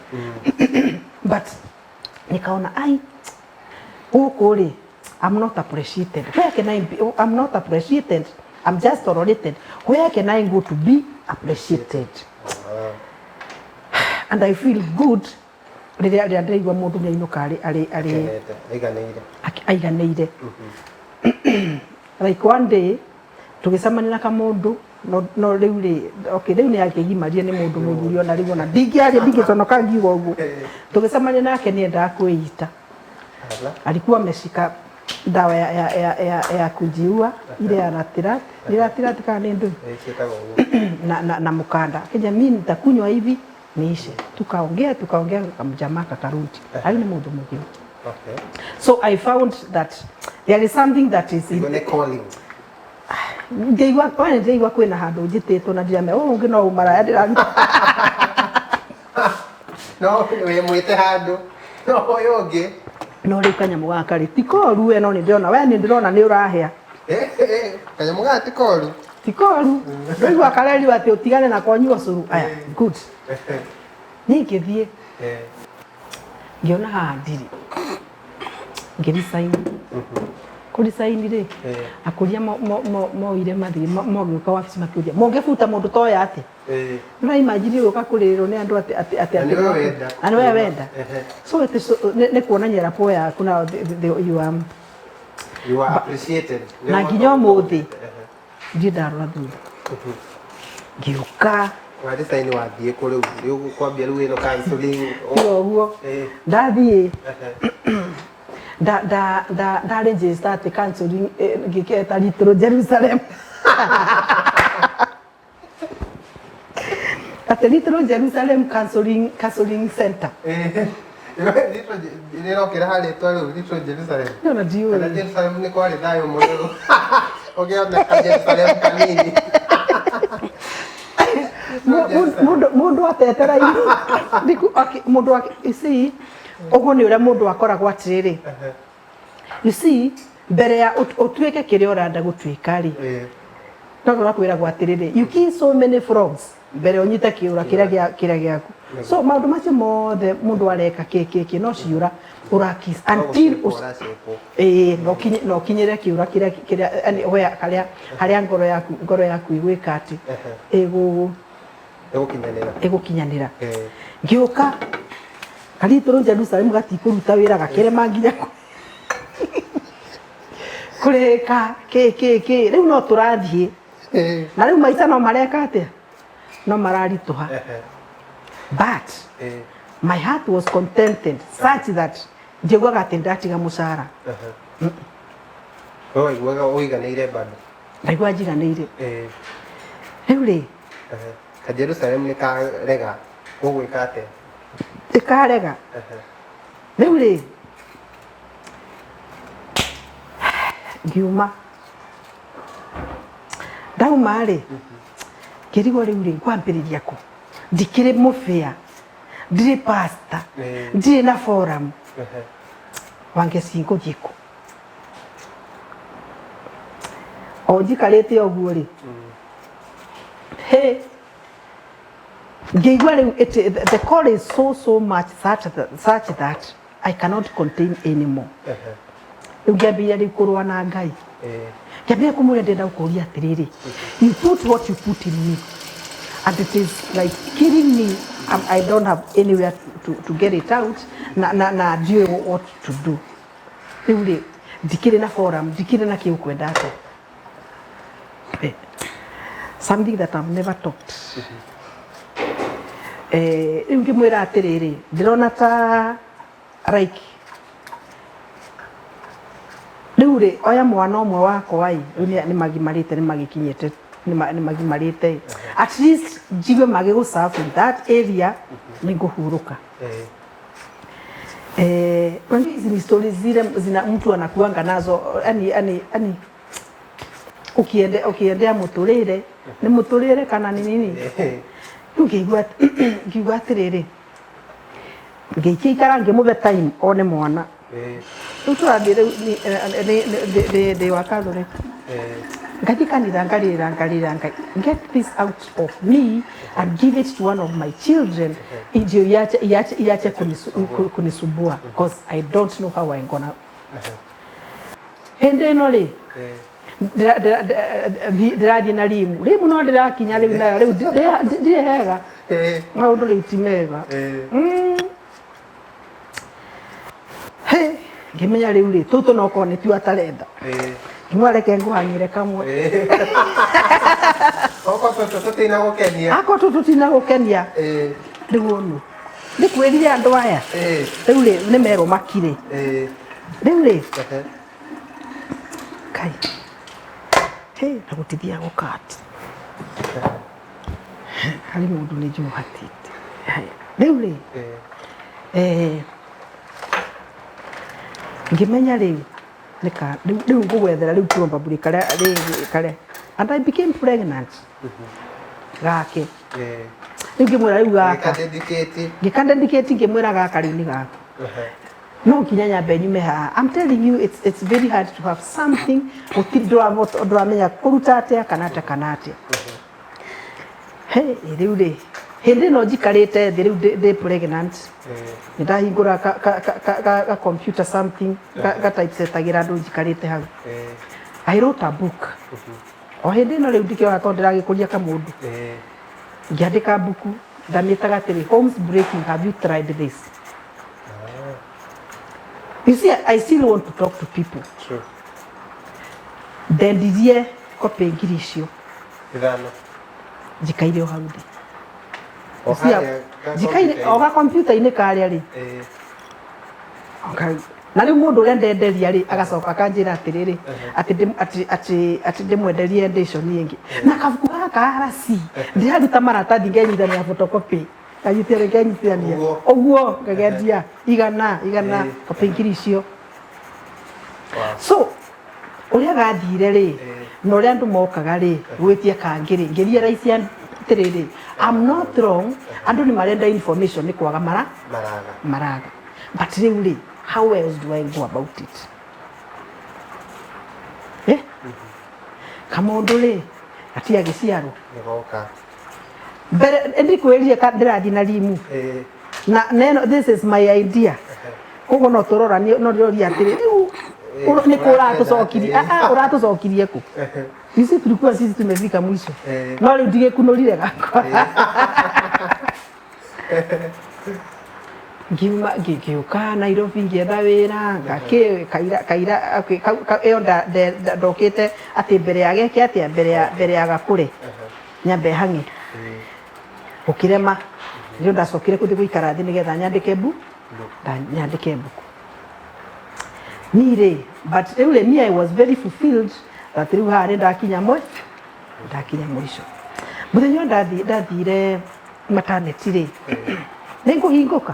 S1: But nikaona ai huko rĩ I'm not appreciated. Where can I be? I'm not appreciated. I'm just tolerated. Where can I go to be appreciated? And I feel good rĩrĩa ndĩraigua mũndũ nĩ ainũka aiganĩire. Like one day tũgĩcemania na kamũndũ no rĩu rĩ okay rĩu nĩ akĩgimaria nĩ mũndũ mũthuri ona rĩu ona ndingĩtonoka ngiuga ũguo. Tũgĩcemania nake nĩ endaga kwĩita, alikuwa ameshika dawa ya kujiua ile ya ratirat kana ndio na mkanda kija mimi nitakunywa hivi niishe. Tukaongea kamjamaa kakarudi alini mundu mwingine. Okay. So I found that there is something that is in the calling. Ngeigua kwina handu njititwo na ndiame ungi no umara ndira
S2: no we mwite handu no yongi
S1: no rĩu kanyamu gaka rĩ tikoru we no nĩ ndĩrona we nĩ ndĩrona nĩ ũrahĩa
S2: kanyamu gaka tikoru
S1: rĩu akareri atĩ ũtigane na konyua cũrũ aya good niĩ ngĩthiĩ ngĩona haha ndirĩ ngĩrisaini kũrisaini rĩ akũria moire mathiĩ mogĩũka wabici makĩũria mũngĩbuta mũndũ ta ũyũ atĩ no imagine ũka kũrĩrĩrwo nĩ andũ atĩ we wenda. So nĩ kuonania rapport yaku na
S2: you are appreciated
S1: na nginya ũmũthĩ ndirĩ ndarora thutha ngĩũka
S2: warisaini wathiĩ kũ rĩu kwambia rĩu ĩno counseling
S1: ũguo ndathiĩ da register at counseling ngiketa Little Jerusalem at Little Jerusalem counseling center.
S2: Little kira hali twaru Little Jerusalem
S1: no na dio
S2: na Jerusalem ni kwari dayo mũno ogeona ka Jerusalem kanini
S1: mundu atetera ndiku mundu isi ogo ni ura mundu akoragwo atiriri you see mbere ya utuike kire uranda gutuika ri no turakwira gwa atiriri you kill so many frogs mbere unyita kiura kira giaku. So maundu macio mothe mundu areka keke no ciura urakis until no kinyire kiura kira we haria ngoro yaku igwika ati egukinyanira ngioka Little Jerusalem gatikuruta wira gakere manginya kureka keke riu no turathie na riu maita no mareka atia no mararituha. But my heart was contented such that njiguaga ati ndatiga mucara
S2: oiganeire bado
S1: ndaigua njiganĩire. Rĩu rĩ
S2: ka Jerusalem ni ka rega gugwika ate
S1: ikarega riu ri ngiuma ndauma ri kirigo riu ri kwambiriria ku ndikire mufia ndire pasta ndire na forum wange singo jiko onjikarite oguo ri hey the call is so much such that I cannot contain anymore. Ungambia ri kurwa na Ngai. Ngambia kumure ndenda ukuria atiriri. You put what you put in me and it is like killing me. I don't have anywhere to get it out. Na do what to do. Riu dikire na forum, dikire na kiu kwendate. Something that I've never talked. Ngimwira atiriri ndirona ta like riu ri oya mwana omwe wakwa ni magimarite ni magikinyete ni magimarite at least jiwe magi go serve in that area ni guhuruka hizi stories zina mtu anakuanga nazo ani ukiendea muturire ni muturire kana ni nini ngigwa atiriri ngikikara ngimuve time one mwana uturathire ni wakadore ngati kanitha ngarira get this out of me and give it to one of my children indio iache kunisumbua because I don't know how I'm gonna hende no ri ndirathi na rimu no ndirakinya riu na riu ndirehega maundu ritimega he ngimenya riu ri tutu no kone tu atarenda ngimwareke nguhanyire kamwe
S2: oko tutina gukenia
S1: ako tutina gukenia riu no ndikwirire andu aya riu ri ni mero makire riu ri kai hey nagutithia gukati hari mundu ni juhatite riu ri ngimenya riu nika riu ngugwethera riu probably kare and I became pregnant gake ngimwira riu gaka ngikandedicate ngimwira gaka riu ni gaka no kinyanya benyume ha I'm telling you it's very hard to have something utidramenya kuruta atia kanate hey riu ri hindi no jikarite riu de pregnant ndahingura ka computer something ka typesetagira ndu jikarite hau I wrote a book o hindi no riu ndikio atondera gikuria ka mundu ngiandika buku ndamitaga atiri homes breaking have you tried this. You see, I still want to talk to people.
S2: Sure.
S1: Then dizie kope ngirisio.
S2: Idano.
S1: Jikaire ohaude. Jikaire oga computer ine kare ari. Okay. Na riu mundu rendenderia ri agacoka kanjira atiriri ati ndimwenderie edition ingi. Na kabuku gaka arasi. Ndiraruta maratathi ngenyithania photocopy. Kayitere kenyithania. Oguo ngagendia igana kopingirisio. So uria gathire ri no ria andu mokaga ri gwitie kangiri ngeria raisi atiriri I'm not wrong andu ni marenda information ni kwaga maraga but riu how else do I go about it kama undu ri atia giciaro
S2: nigoka
S1: bere ndikweria ka ndirathi na rimu na neno this is my idea kogo no torora no ria atiri ni kura tucokirie uratucokirie ku sisi tulikuwa sisi tumefika mwisho no leo ndige kunurire gakwa ngiuka Nairobi ngietha wira ngake kaira iyo ndokite ati mbere ya geke ati mbere ya gakure nyambe hangi ukirema ndio ndacokire kuthi guikara thi nigetha nyandike nyandike buku nire but every me I was very fulfilled that riu hari ndakinya mwisho Muthenya ndathire maternity ri nĩngũhingũka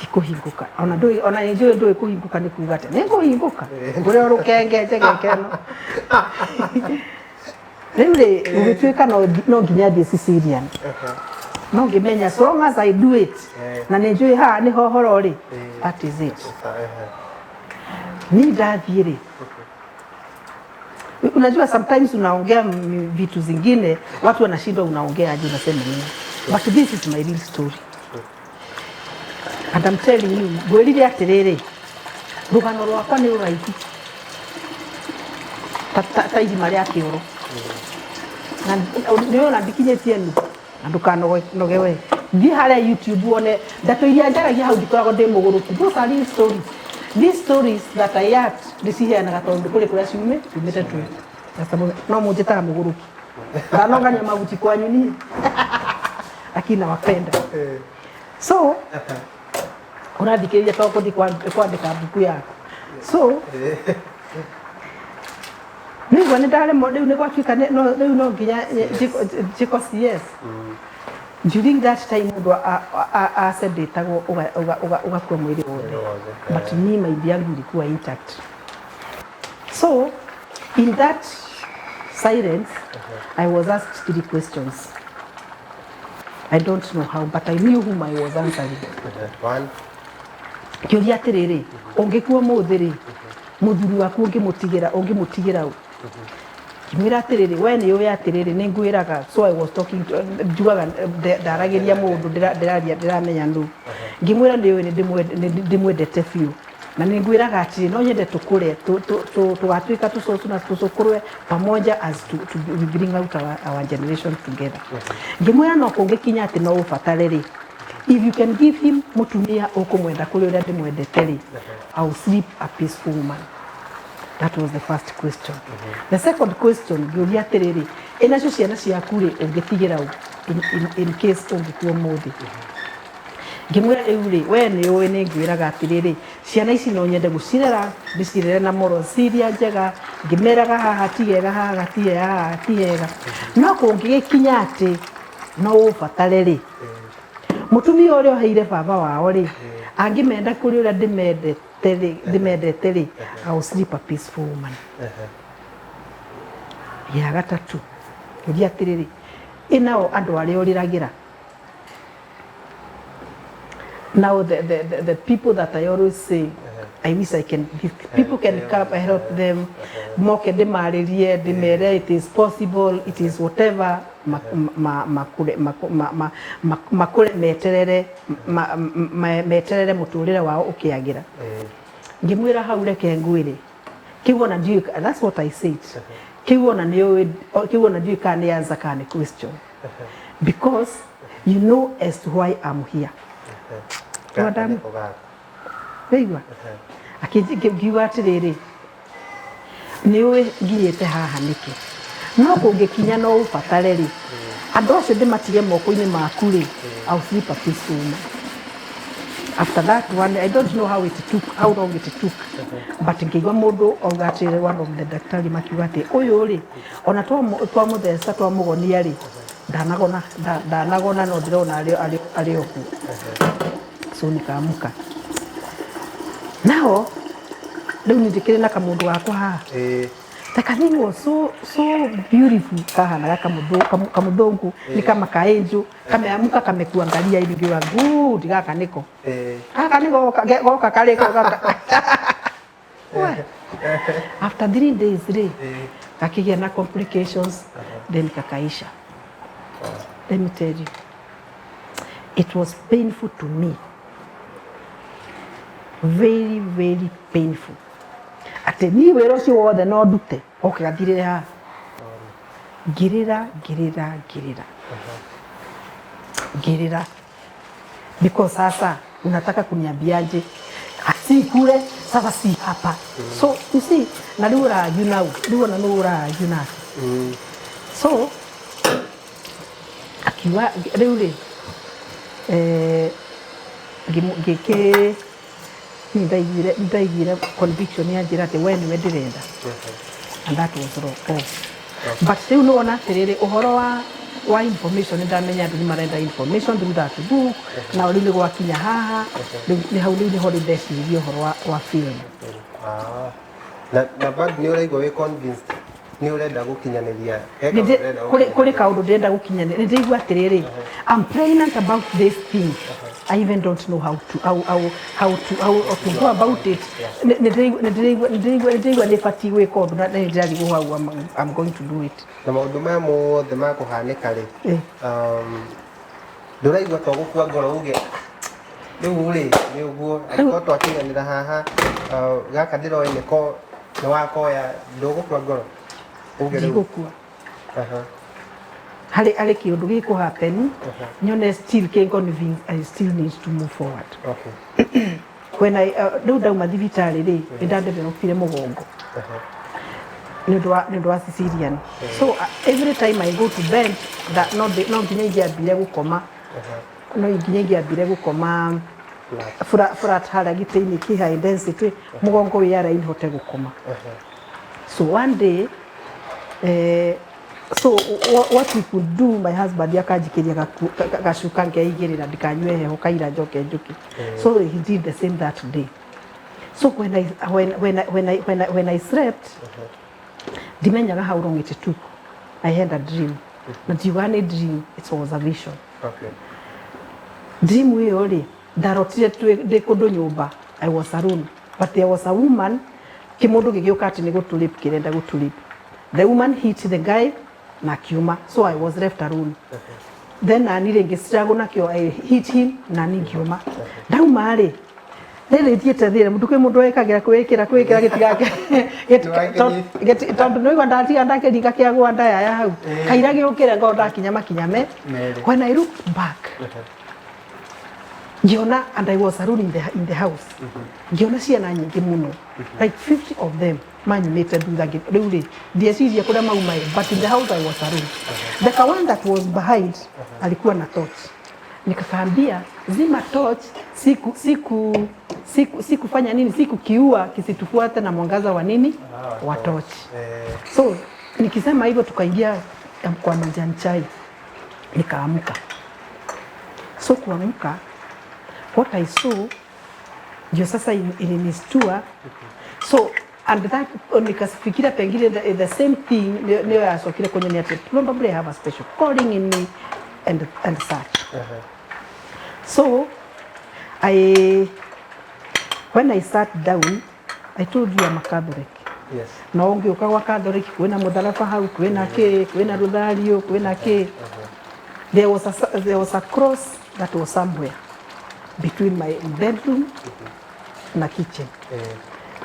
S1: tikuhingũka ona njũĩ kũhingũka nĩ kuuga atĩ nĩngũhingũka ngũrĩa rũkenge njegekeno rĩu rĩ gũgĩtuĩka no nginya thiĩ cesarean no ngĩmenya so long as I do it na nĩ njũĩ haha nĩho horo rĩ that is it ni ndathiĩ rĩ unajua sometimes unaongea vitu zingine watu wanashindwa unaongea aje unasema nini but this is my real story and I'm telling you ngwĩrire atĩrĩrĩ rũgano rwakwa nĩ rũraihu ta irima rĩa kĩoro na nĩona ndikinyĩtie nu na ndũkanoge we thiĩ harĩa YouTube wone ndatũ iria njaragia hau ndikoragwo ndĩ mũgũrũku those are real stories these stories that I had ndĩciheanaga tondũ kũrĩa ciumĩte tu no mũnjĩtaga mũgũrũki ndanongania mabuti kwanyu niĩ akina wapenda so ũrathikĩrĩria tondũ kũthi kwandĩka mbuku yaku so nĩguo nĩ ndaremwo rĩu nĩ gwatuĩka rĩu no nginya njĩko CS during that time mũndũ acendĩtagwo ũgakua mwĩrĩ wothe but me maindi yangu ilikuwa intact so in that silence I was asked 3 questions I don't know how but I knew whom I was answering
S2: One.
S1: kĩũria atĩrĩrĩ ũngĩkua mũthĩ rĩ mũthuri waku ũngĩmũtigĩra ũ kimwira atĩrĩrĩ we nĩ ũĩ atĩrĩrĩ nĩ ngwĩraga so I was talking to njugaga ndaragĩria mũndũ ndĩramenya nũ ngĩmwĩra nĩ ũĩ ndĩmwendete biũ na nĩ ngwĩraga atĩrĩ no nyende tũkũre tũgatuĩka tũcocu na tũcũkũrwe pamoja as to bring out our generation together ngĩmwĩra no kũngĩkinya atĩ no ũbatare rĩ if you can give him mutumia ũkũmwenda kũrĩ ũrĩa ndĩmwendete rĩ I will sleep a peaceful woman. That was the first question. The second question ngĩũria atĩrĩrĩ ĩnacio ciana ciaku rĩ ũngĩtigĩra ũ in case ũngĩkua mũthĩ ngĩmwĩra rĩu rĩ we nĩ ũĩ nĩ ngwĩraga atĩrĩrĩ ciana ici no nyende gũcirera ndĩcirere na moro ciria njega ngĩmeraga haha tigega haha tigega no kũngĩgĩkinya atĩ no ũbatare rĩ mutumia ũrĩa ũheire baba wao rĩ angĩmenda kũrĩ ũrĩa ndĩmendete rĩ I will sleep a peaceful woman ya gatatũ ngĩũria atĩrĩrĩ ĩnao andũ arĩa ũrĩragĩra now the people that I always say I wish I can give people can come and help them moke ndĩmarĩrie ndĩmere it is possible it is whatever makũre meterere mũtũrĩre wao ũkĩagĩra ngĩmwĩra hau reke ngwĩre kĩu ona ndiũĩ that's what I said kĩu ona ndiũĩ kana nĩ answer kana nĩ question because you know as to why I'm here Madam Weigua akĩngiuga atĩrĩrĩ nĩ ũĩ nginyĩte haha nĩkĩ no kũngĩkinya no ũbatare rĩ andũ acio ndĩmatige moko-inĩ maku rĩ I will sleep a peaceful woman. After that one I don't know how long it took but ngĩigua mũndũ auga atĩrĩrĩ one of the daktari makiuga atĩ ũyũ rĩ ona twamũtheca twamũgonia rĩ ndanagona no ndĩrona arĩ okuo so nikamuka nao rĩu nĩ ndĩkĩrĩ na kamũndũ gakwa haha the thing was so beautiful kahana kamũthũngũ nĩ kama kaenjũ kameamuka kamekuangalia hivi ngiuga good gaka nĩko goka karĩko gaka after 3 days rĩ kakĩgĩa na complications then kakaisha let me tell you it was painful to me very very painful atĩ niĩ wĩra ũcio wothe no ndute ũkĩgathirĩre haha ngĩrĩra because sasa unataka kuniambiaje asikule sasa si hapa so you see na rĩu ũraju nau rĩu ona nĩ ũraju nake so akiuga rĩu rĩ ngĩkĩ ndaigire conviction ya njĩra atĩ we nĩwe ndĩrenda and that was wrong but riu no ona atiriri uhoro wa information ndamenya andu ni marenda information through that book na riu ni gwakinya haha ni hau ni holiday ni uhoro wa film
S2: na bag ni uraigwa we convinced ni urenda gukinyaniria
S1: kuri kaundu ndenda gukinyaniria ndigwa atiriri I'm pregnant about this thing. I even don't know how to go about it. Ndigwa nifati gwika undu na ndiri go hau I'm going to do it.
S2: Na maundu maya mothe ma kuhanika ri nduraigwa to gukua ngoro uge riu ri ni uguo ko twakinyanira haha gaka ndiro ine ko ni wakoya ndugukua ngoro uge riu
S1: gukua hari kiundu giko happen nyone still can convince I still need to move forward.
S2: Okay.
S1: When I do dauma thibitari ri ndandevelopire mugongo ni wa Sicilian. So every time I go to bed that no nginya ingiambire gukoma no nginya ingiambire gukoma flat hara giteini ki high density mugongo yara inhote gukoma. So one day so what we could do, my husband yakajikiria gashuka ngeigirira ndikanywe heho kaira njoke njuki. So he did the same that day. So when I slept dimenyaga how long it took. I had a dream. But you had a dream, it was a vision.
S2: Okay.
S1: Dream we only darotire ndekondo nyumba. I was alone, but there was a woman kimondo gigioka ati ni gutulip kirenda gutulip. The woman hit the guy na kiuma, so I was left alone. Then anire ngistrago nakyo I hit him na ningiuma. Dauma ri Nele thiete thire mundu kwi mundu ekagira kwikira gitigake geti tondu no igwa ndatiga ndake dinga kiagwa ndaya ya hau kaira giukire ngo ndakinya makinyame. When I looked back ngiona and I was alone in the house ngiona ciana nyingi muno like 50 of them manyumite thutha riu ri ndieciria kuria maumai but in the house I was alone. The one that was behind alikuwa na torch. Nikakaambia zima torch sikufanya nini, kiua kisitufuate na mwangaza wa nini wa torch. So nikisema hivyo tukaingia kwa majani chai nikaamka. So kuamka what I saw ndio sasa ilinistua. So and that nikafikiria pengine the same thing ndio yasokile kwenye ni ati probably have a special calling in me and such. So when I sat down, I told you I'm a Catholic.
S2: Yes.
S1: Na ungiuka wa Catholic kwena mudharafa hau kwena ruthario kwena ke. There was a cross that was somewhere between my bedroom na kitchen.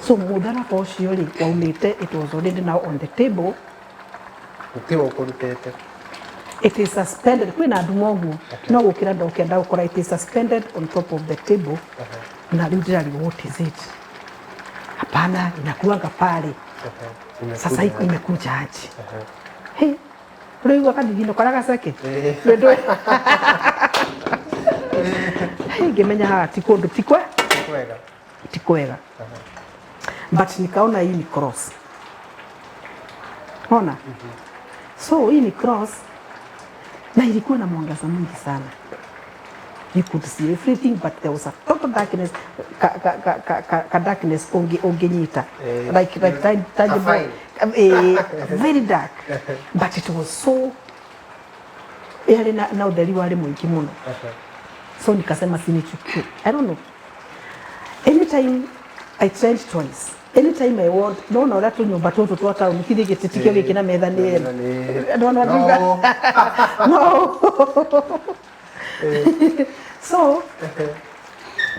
S1: So mudharafa ucio ri waumite, it was already now on the table. It is suspended. Kwina andu mogu no gukira ndokenda gukora it is suspended on top of the table. Na riu ndirari what is it? Hapana, inakuanga pale. Sasa iko imekuja aje? Hey, riu wakadivino karaga seke. Ndio. Hey, gemenya haga tikundu tikwega. But nikaona hii ni cross. Ona? So hii ni cross. Na ilikuwa na mwangaza mwingi sana. You could see everything, but there was a total darkness. Darkness ongenyita. Like tangible. Very dark. But it was so. Now the riwa mwingi muno. So nikasema sinichuki. I don't know. Anytime I tried twice. Anytime I want, no that nyumba toto twata umkiri getitikio gikina metha ni no. So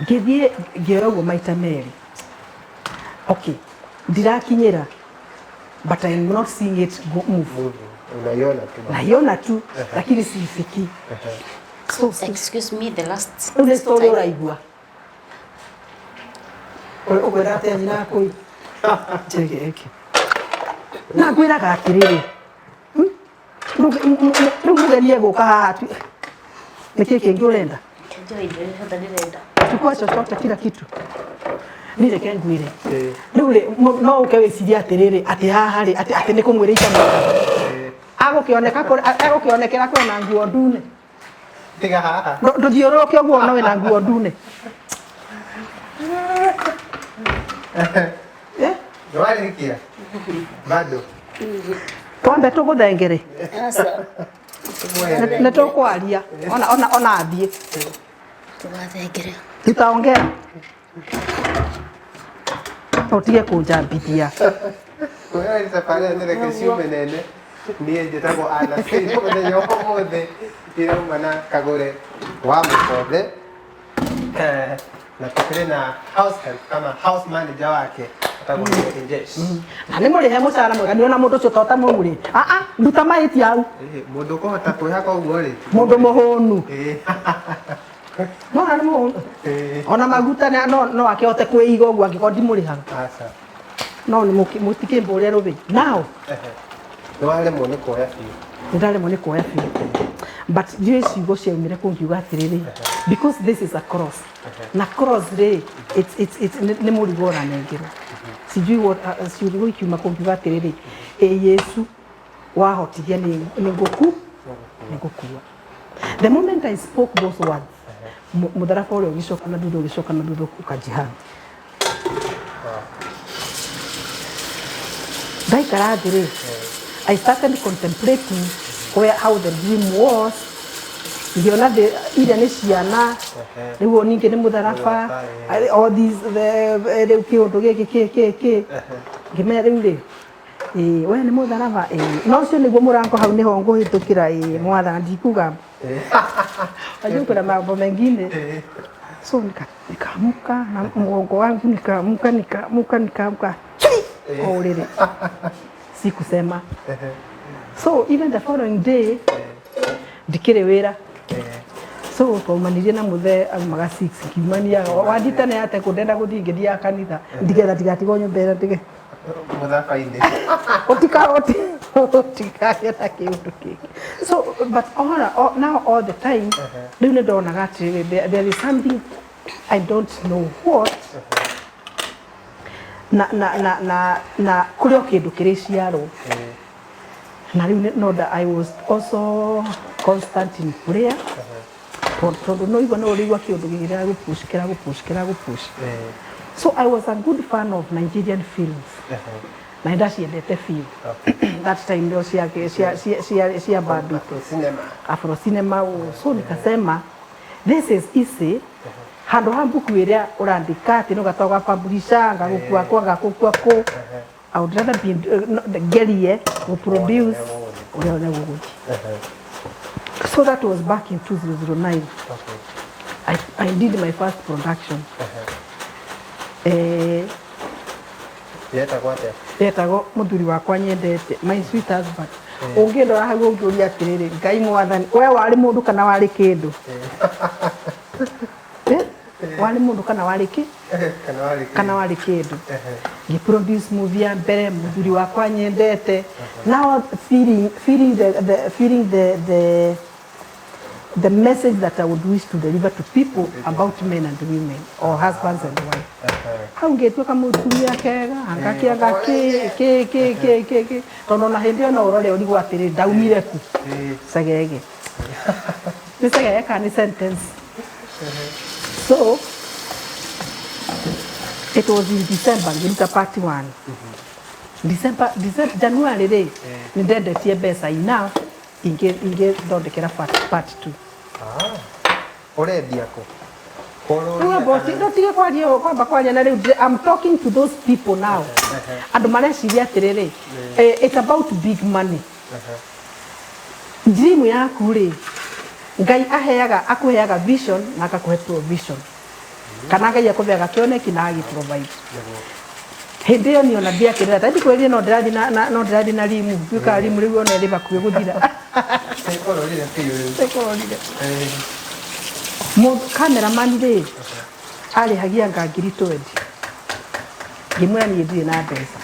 S1: githie ngiogo maita meri. Okay, ndirakinyira but I'm not seeing it move. Unaiona tu lakini sifiki. So
S3: excuse me, the last
S1: story uraigua ogwera tena koi cheke na gwira gakiriri nugenia guka hatu niki kingi urenda tukua chochote kila kitu nile kengwire nule no ukeweciria atiriri ati haha ri ati nikumwira ika agukionekera kwena nguo ndune
S2: tiga haha
S1: nduthiuruke guo no wina nguo ndune
S2: Warikia bado
S1: twambe tuguthengere nä tå kwaria ona athiä tutaongea å tige kå njambithia
S2: safari ndireke ciume nene niä njätagwo anacä mũthenya å thä irauma na kagåre wa mũkombe na tukire na house help kama house manager wake atagwo
S1: na nä må rä he må cara mwega nä ona må ndå å cio tota må rä nduta mahä au
S2: må ndå kå hota kwä haka å guo rä
S1: må ndå må hå nu nona nä må hå ona maguta no akähote kwä iga å guo angä korwo ndimå rä haga no må tikä mbå rä a rå bä nao
S2: nä waremwo nä kuoya biå
S1: nä ndaremwo nä kuoya biå but ndiå ciugo ciaumire kå ngiuga atä rä rä because this is a cross na cross rä nä må rigo å ranengerwo sijui ciugo ikiuma kå ngiuga atä rä rä Yesu wahotithia nä ngå kua the moment I spoke those words må tharaba å rä a å gä coka na thutha å gä coka na thutha å kanjihana ndaikara thä rä I started contemplating how the dream was ngiona iria nä ciana rä u ningä nä må tharaba rä u kä å ndå gä kä ngä menya rä u rä we nä må tharaba no å cio nä guo må rango hau nä ho ngå hä tå kä ra mwathana ndikuga ajukå ra mambo mengine so nikamuka na mgongo wangu nikamuka o rä rä sikusema so even the following day ndikire wira so twaumanire na muthe aumaga 6 kiumania wanditane ate kundenda guthii ngithia kanitha ndigetha ndigatigo nyumbera ndige
S2: muthaka-inĩ
S1: utikagera kiundu kingi so but now all the time riu nĩ ndonaga atĩ there is something I don't know what na kũrĩ o kĩndũ kĩrĩ ciarwo na riu no that I was also constant in prayer tondũ no igua no ũrĩigua kĩndũ kĩragũpush so I was a good fan of Nigerian films na ndaciendete biũ that time ndio cia Babito Afro cinema so nikasema this is easy handå ha mbuku ä rä a å randä atä no gatagwo publisher ngagåkua kå I would rather be gerie gå produce å rä a å rä a gå gå so that was back in 2009 I did my first production yetagwo må thuri wakwa nyendete my sweet husband å ngä ndora hau å ngä å ria atä rä rä Ngai mwathani we warä må ndå kana warä kä ndå wali mundu kana wali ki kana wali kindu ngi produce movie ya mbere muthuri wakwa nyendete now feeling the message that I would wish to deliver to people about men and women or husbands and wives hau ngĩtuĩka mũtumia kega angakiaga ki tondũ na hĩndĩ ĩyo no ũrore ũrigwo atĩrĩ ndaumire ku segege nĩ segege kana nĩ sentence so it was in December ngiruta part 1 December January rĩ nĩ ndendetie mbeca enough ingĩ thondekera part 2
S2: ũrendia kũ
S1: no tige kwaria kwamba kwaria na rĩu I'm talking to those people now andũ mareciria atĩrĩrĩ it's about big money dream yaku rĩ Ngai akũheaga vision na akakũhe provision kana Ngai akũheaga kĩoneki na agĩ-provide hĩndĩ ĩyo niĩ ona ndiakĩrĩra ta ndikwĩrire no ndĩrathiĩ na rimu nduĩkaga rimu rĩu ona ĩrĩ bakuhĩ gũthira cameraman rĩ arĩhagia anga ngiri 20 ngĩmwĩra niĩ ndirĩ na mbeca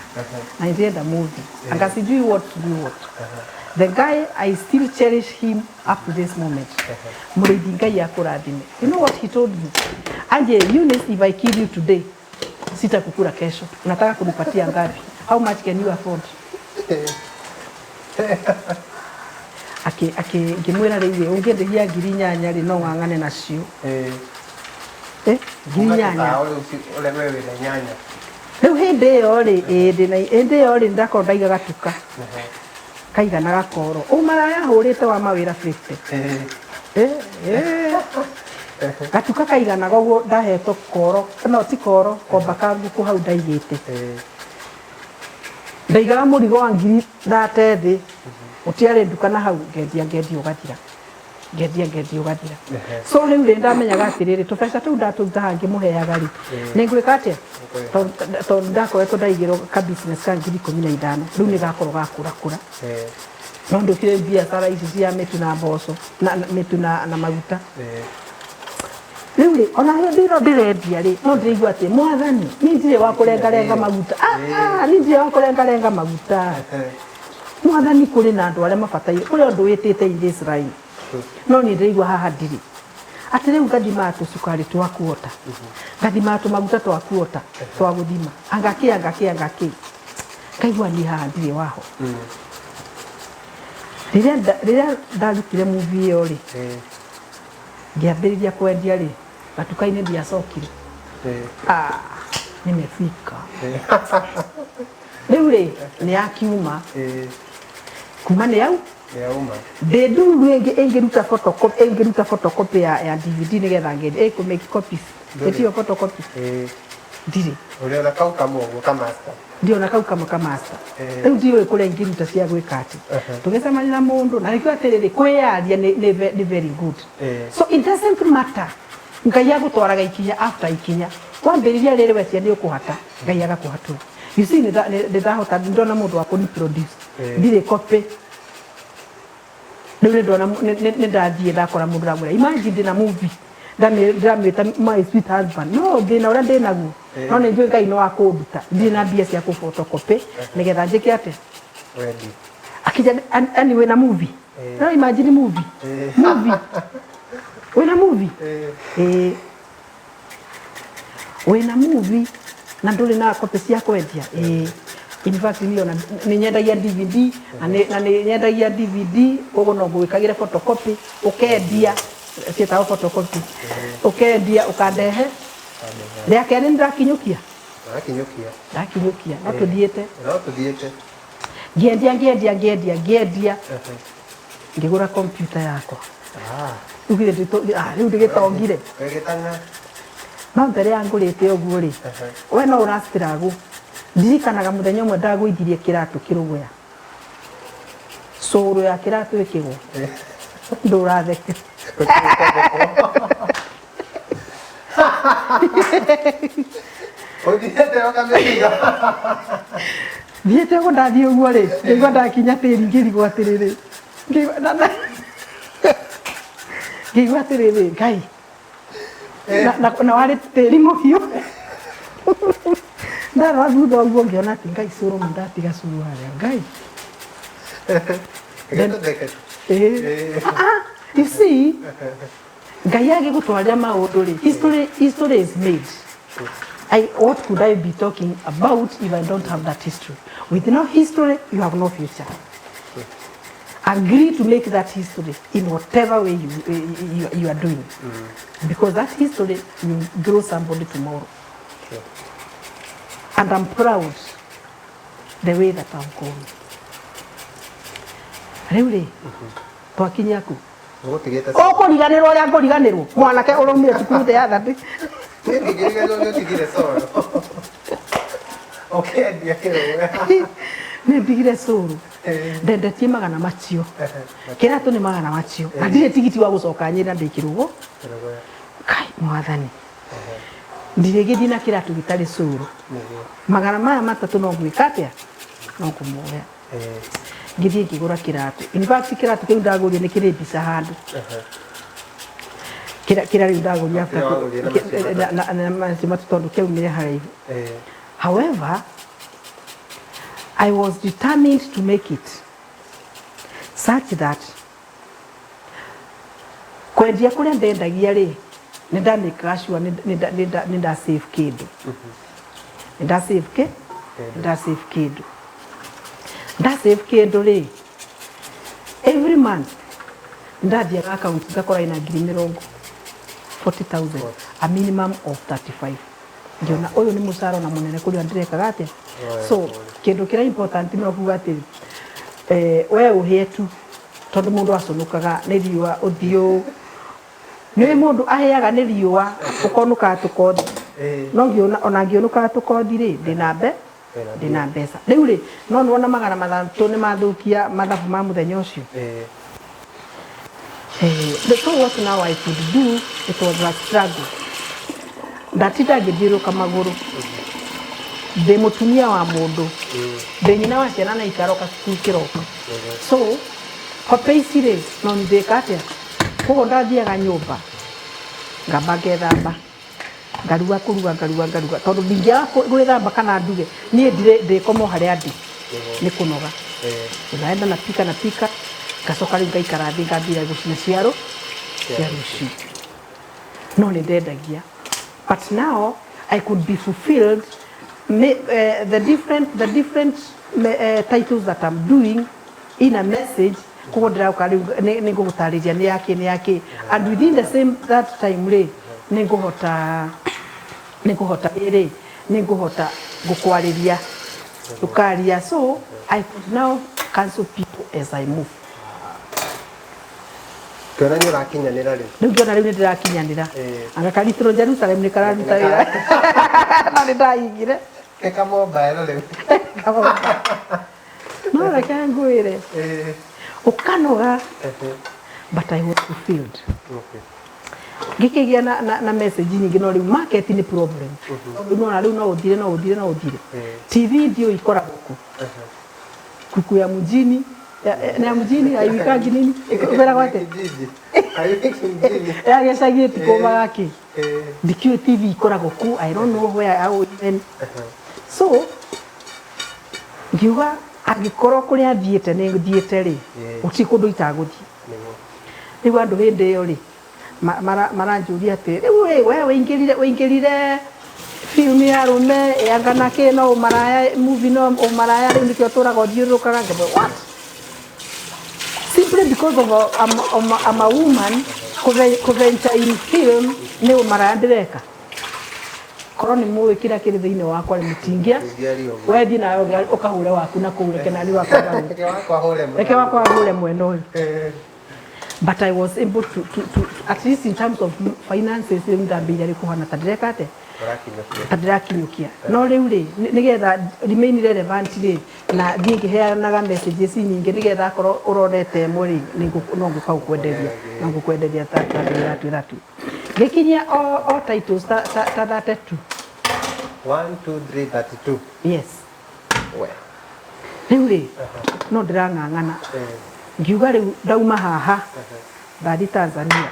S1: na nĩndĩrenda movie anga sijui what to do what the guy I still cherish him up to this moment mũrĩithi Ngai akũrathime you know what he told me Anje Eunice if I kill you today sitakukula kesho unataka kunipatia ngapi how much can you afford ngimwira riu ungienderia 8,000 ri no ng'ang'ane nacio ngiri 8
S2: ule wewe na nyanya
S1: riu hindi iyo ri ndako ndaiga gatuka kaigana gakoro umaraya hurite wa mawira 50 gatuka kaigana goguo ndahetwo koro no ti koro komba ka nguku hau ndaigite ndaigaga murigo wa ngiri 30 utiare nduka na hau ngendia ugathira so riu ri ndamenyaga atiriri tubesa tu ndatuta hangi muheaga ri ningwika atia to ndakoretwo ndaigirwo ka business ka ngiri 15 riu ni gakorwo gakura no ndukire biacara ici cia mitu na mboco na mitu na maguta riu ri ona ndiro ndirendia ri no ndirigwa ati mwathani ni ndire wa kurengarenga maguta ni ndire wa kurengarenga maguta mwathani kuri na andu aria mabataire kuri andu witite Israeli no ni ndirigwa haha ndiri ati riu ngathima cukari twakuota ngathima maguta twakuota twa guthima angaki kaigua ni haha ndiri waho riria ndarutire movie iyo ri ngiambiriria kwendia ri gatuka-ini ndiacokire nimefika riu ri ni akiuma kuma ni au nduru ingiruta photocopy ya DVD nigetha ngendi ku make copies etio photocopy ndiri
S2: uriona kau kamo master
S1: ndio na kau kama master riu ndio kule ngiruta cia gwika ati tugecemania na mundu na nikio atiriri kwiaria ni very good so it doesn't matter ngai agutwaraga ikinya after ikinya kwambiriria riri wetia ni ukuhata ngai agakuhatu you see ni hota ndona mundu wa kuni produce ndire copy riu ndona ni ndathie ndakora mundu ramura imagine ndina movie ndamwita my sweet husband no ndina ura ndinaguo no ni njui ngai no akunduta ndina mbia cia ku photocopy nigetha njike ate
S2: ready
S1: akija anyway na movie no imagine movie wena movie wena movie na nduri na copy cia kwendia in fact ni nyendagia DVD na ni nyendagia DVD kogo no gwikagira photocopy ukendia cietao photocopy ukendia ukandehe ria kene ndakinyukia no tuthiete ngiendia ngigura computer yakwa ugire riu ndigitongire no mbere ya ngurite oguo ri we no urastiragu ndirikanaga muthenya umwe ndagũithirie kiratu kiruguya cũrũ ya kiratu ikigwo nduratheke thiete go ndathie uguo ri ngigwa ndakinya tiri ngirigwo atiriri ngigwa atiriri ngai na wari tiri muhiu ndarora thutha uguo ngiona ati ngai cũrũ ndatiga cũrũ haria ngai you see ngai agigutwarira maundu ri history is made. What could I be talking about if I don't have that history? With no history, you have no future. Agree to make that history in whatever way you are doing, because that history will grow somebody tomorrow. And I'm proud the way that I'm going. Really? Twakinya ku. Oko riganirwo ria ngoriganirwo. Mwanake urumire tukute ya thati.
S2: Okay, ndia kero.
S1: Ni ndigire cũrũ. Ndendetie magana macio. Kiratu ni magana macio. Na ndire tigiti wa gucoka nyira ndikirwo. Kai mwathani. Ndirigithie na kiratu gitari cũrũ. Magana maya matatu no gwika atia? No kumuoya. Ngithie ngigura kiratu. In fact kiratu kiu ndagurie ni kiri mbica handu. Kira riu ndaguria na tondu kiu ni haraihu. However, I was determined to make it such that kwendia kuria ndendagia ri ni ndamika sure ni nda save kindu. Nda save kindu ri every month ndathia account ngakora ina 40,000 a minimum of 35 ngiona uyu ni musaro na munene kuri ndireka gate so kindu kira important no kuga ati we uhietu tondu mundu aconukaga ni riua uthio ni mundu aheaga ni riua ukonuka tukothi no ngiona ona ngionuka tukothi ri ndina mbeca riu ri no nuona magana mathantu ni mathukia mathabu ma muthenya ucio so what now I could do, it was a struggle. Ndatida ngithiuruka maguru ndi mutumia wa mundu ndi nyina wa ciana na ikaroka cukuru kiroko so hope icire no ndika atia koguo ndathiaga nyumba ngamba ngethamba ngaruga tondu ndingiaga gwithamba kana nduge nie ndikomo haria ndi ni kunoga ndaenda napika gacoka riu ngaikara thi ngambira gucina ciaro ciaruci no ni ndendagia but now I could be fulfilled the different titles that I'm doing in a message koguo ndirauka riu ni ngugutariria ni yake and within the same that time ri ni nguhota gukwariria tukaria so I could now cancel people as I move.
S2: Kena ni rakinyanira ri.
S1: Riu ngiona riu ni ndirakinyanira. Anga karitiro Jerusalem ni kararuta wira. Na ni ndaigire.
S2: Eka mobile riu.
S1: No reke ngwire. Ukanoga. But I was fulfilled.
S2: Okay.
S1: Gikigia na message nyingi no riu market ni problem. No riu no uthire. TV ndio ikora guku. Kuku ya mjini na mjini haiwikangi nini ikubera kwate haiwiki mjini ya geshagi tikoma gaki dikio TV ikoragwo ku I don't know where how even so ngiuga agikoro kuri athiete ni nguthiete ri uti kundu itaguthi riu andu hindi yo ri maranjuria ati we wingirire film ya rume yangana ke no maraya movie no maraya riu nikio turaga thiurukaga ngebe what simply because of I'm a woman kuventure in film ni maraya ndireka koroni muwe kira kiri thiini wakwa ri mutingia wethi nayo ukahure waku na kuureke nani wakwa reke wakwa hure mwena uyu but I was able to at least in terms of finances ndambira ri kuhana tadireka ate tadirakinyukia no riu ri nigetha remain relevant ri na dingi heanaga messages nyingi nigetha korwo uronete muri no ngukau kwenderia tatu gikinya all titles ta 32
S2: 1 2 3 32
S1: yes riu ri no ndirang'ang'ana ngiuga riu ndauma haha ndathi Tanzania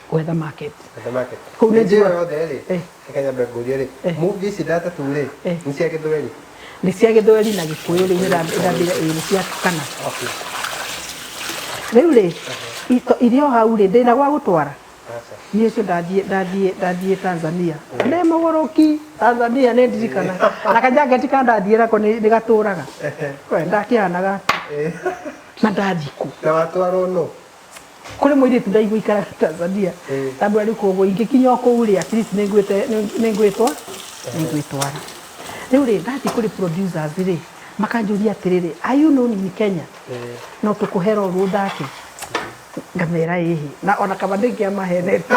S1: with the market.
S2: Kune jiwa yothe ri. Ekanya benguria ri. Movie si data tu ri. Ni cia githweri.
S1: Ni cia githweri na gikuyu ri ndambira ni cia kana.
S2: Okay.
S1: Riu ri irio hau ri ndina gwa gutwara. Ni cio ndathie Tanzania. Ande mogoroki Tanzania ni ndirikana. Na kajageti ka ndathiera ko ni gaturaga. Ko ndakihanaga. Na ndathiku.
S2: Na watwaro no.
S1: Kuri mwiri tundaigwa ikara Tanzania tabwa ri kogo ingikinya ko uri at least ningwitwara riu ri ndathi kuri producers ri makanjuria atiriri are you known in Kenya no tukuhero ruthake ngamera hihi na ona kama ndingia mahenete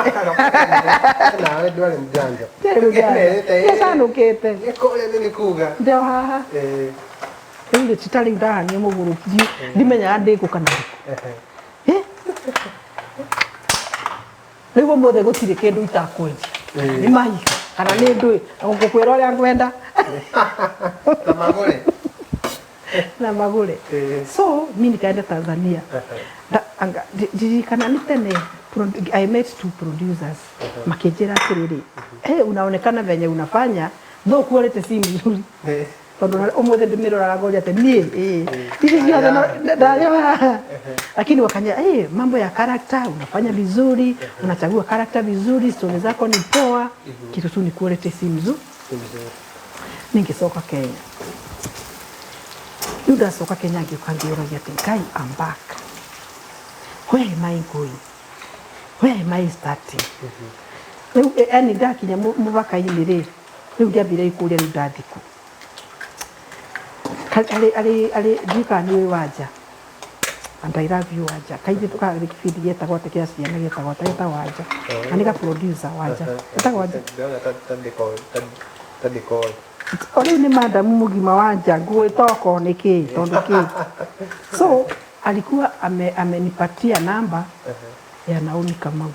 S2: nawe ndwari mjanja
S1: yesanukite
S2: ikole ni kuga
S1: ndio haha riu ri titari ndahania muguruki ndimenya ndikukana riu mothe gutire kindu itakwendi ni mahika kana ni ndui ngukwira uria ngwenda na magure so mimi nikaenda Tanzania kana ni tene I met two producers makijira atiriri unaonekana venye unafanya no quality si mzuri tondu umothe ndimirora ngoria ate nie hizi ziothe ndayo lakini wakanya mambo ya character unafanya vizuri unachagua character vizuri story zako ni poa kitu tu ni quality si mzuri ningesoka Kenya Rĩu ndacoka Kenya ngĩũka ngĩũragia atĩ Ngai, I'm back. Where am I going? Where am I starting? Rĩu yani ndakinya mũbaka-inĩ rĩ, rĩu ndiambire kũũria rĩu ndathikũ. Arĩ njika nĩ Wanja. And I love you Wanja. Kaithĩ tũkarĩ kĩbindi gĩetagwo atĩ kĩa ciana gĩetagwo Wanja. Na nĩ ga producer Wanja. Gĩetagwo Wanja.
S2: Tandĩkoi.
S1: Rĩu nĩ madamu mũgima Wanja ngũĩtoko nĩkĩ tondũ kĩ. So alikuwa amenipatia namba ya Naomi Kamau.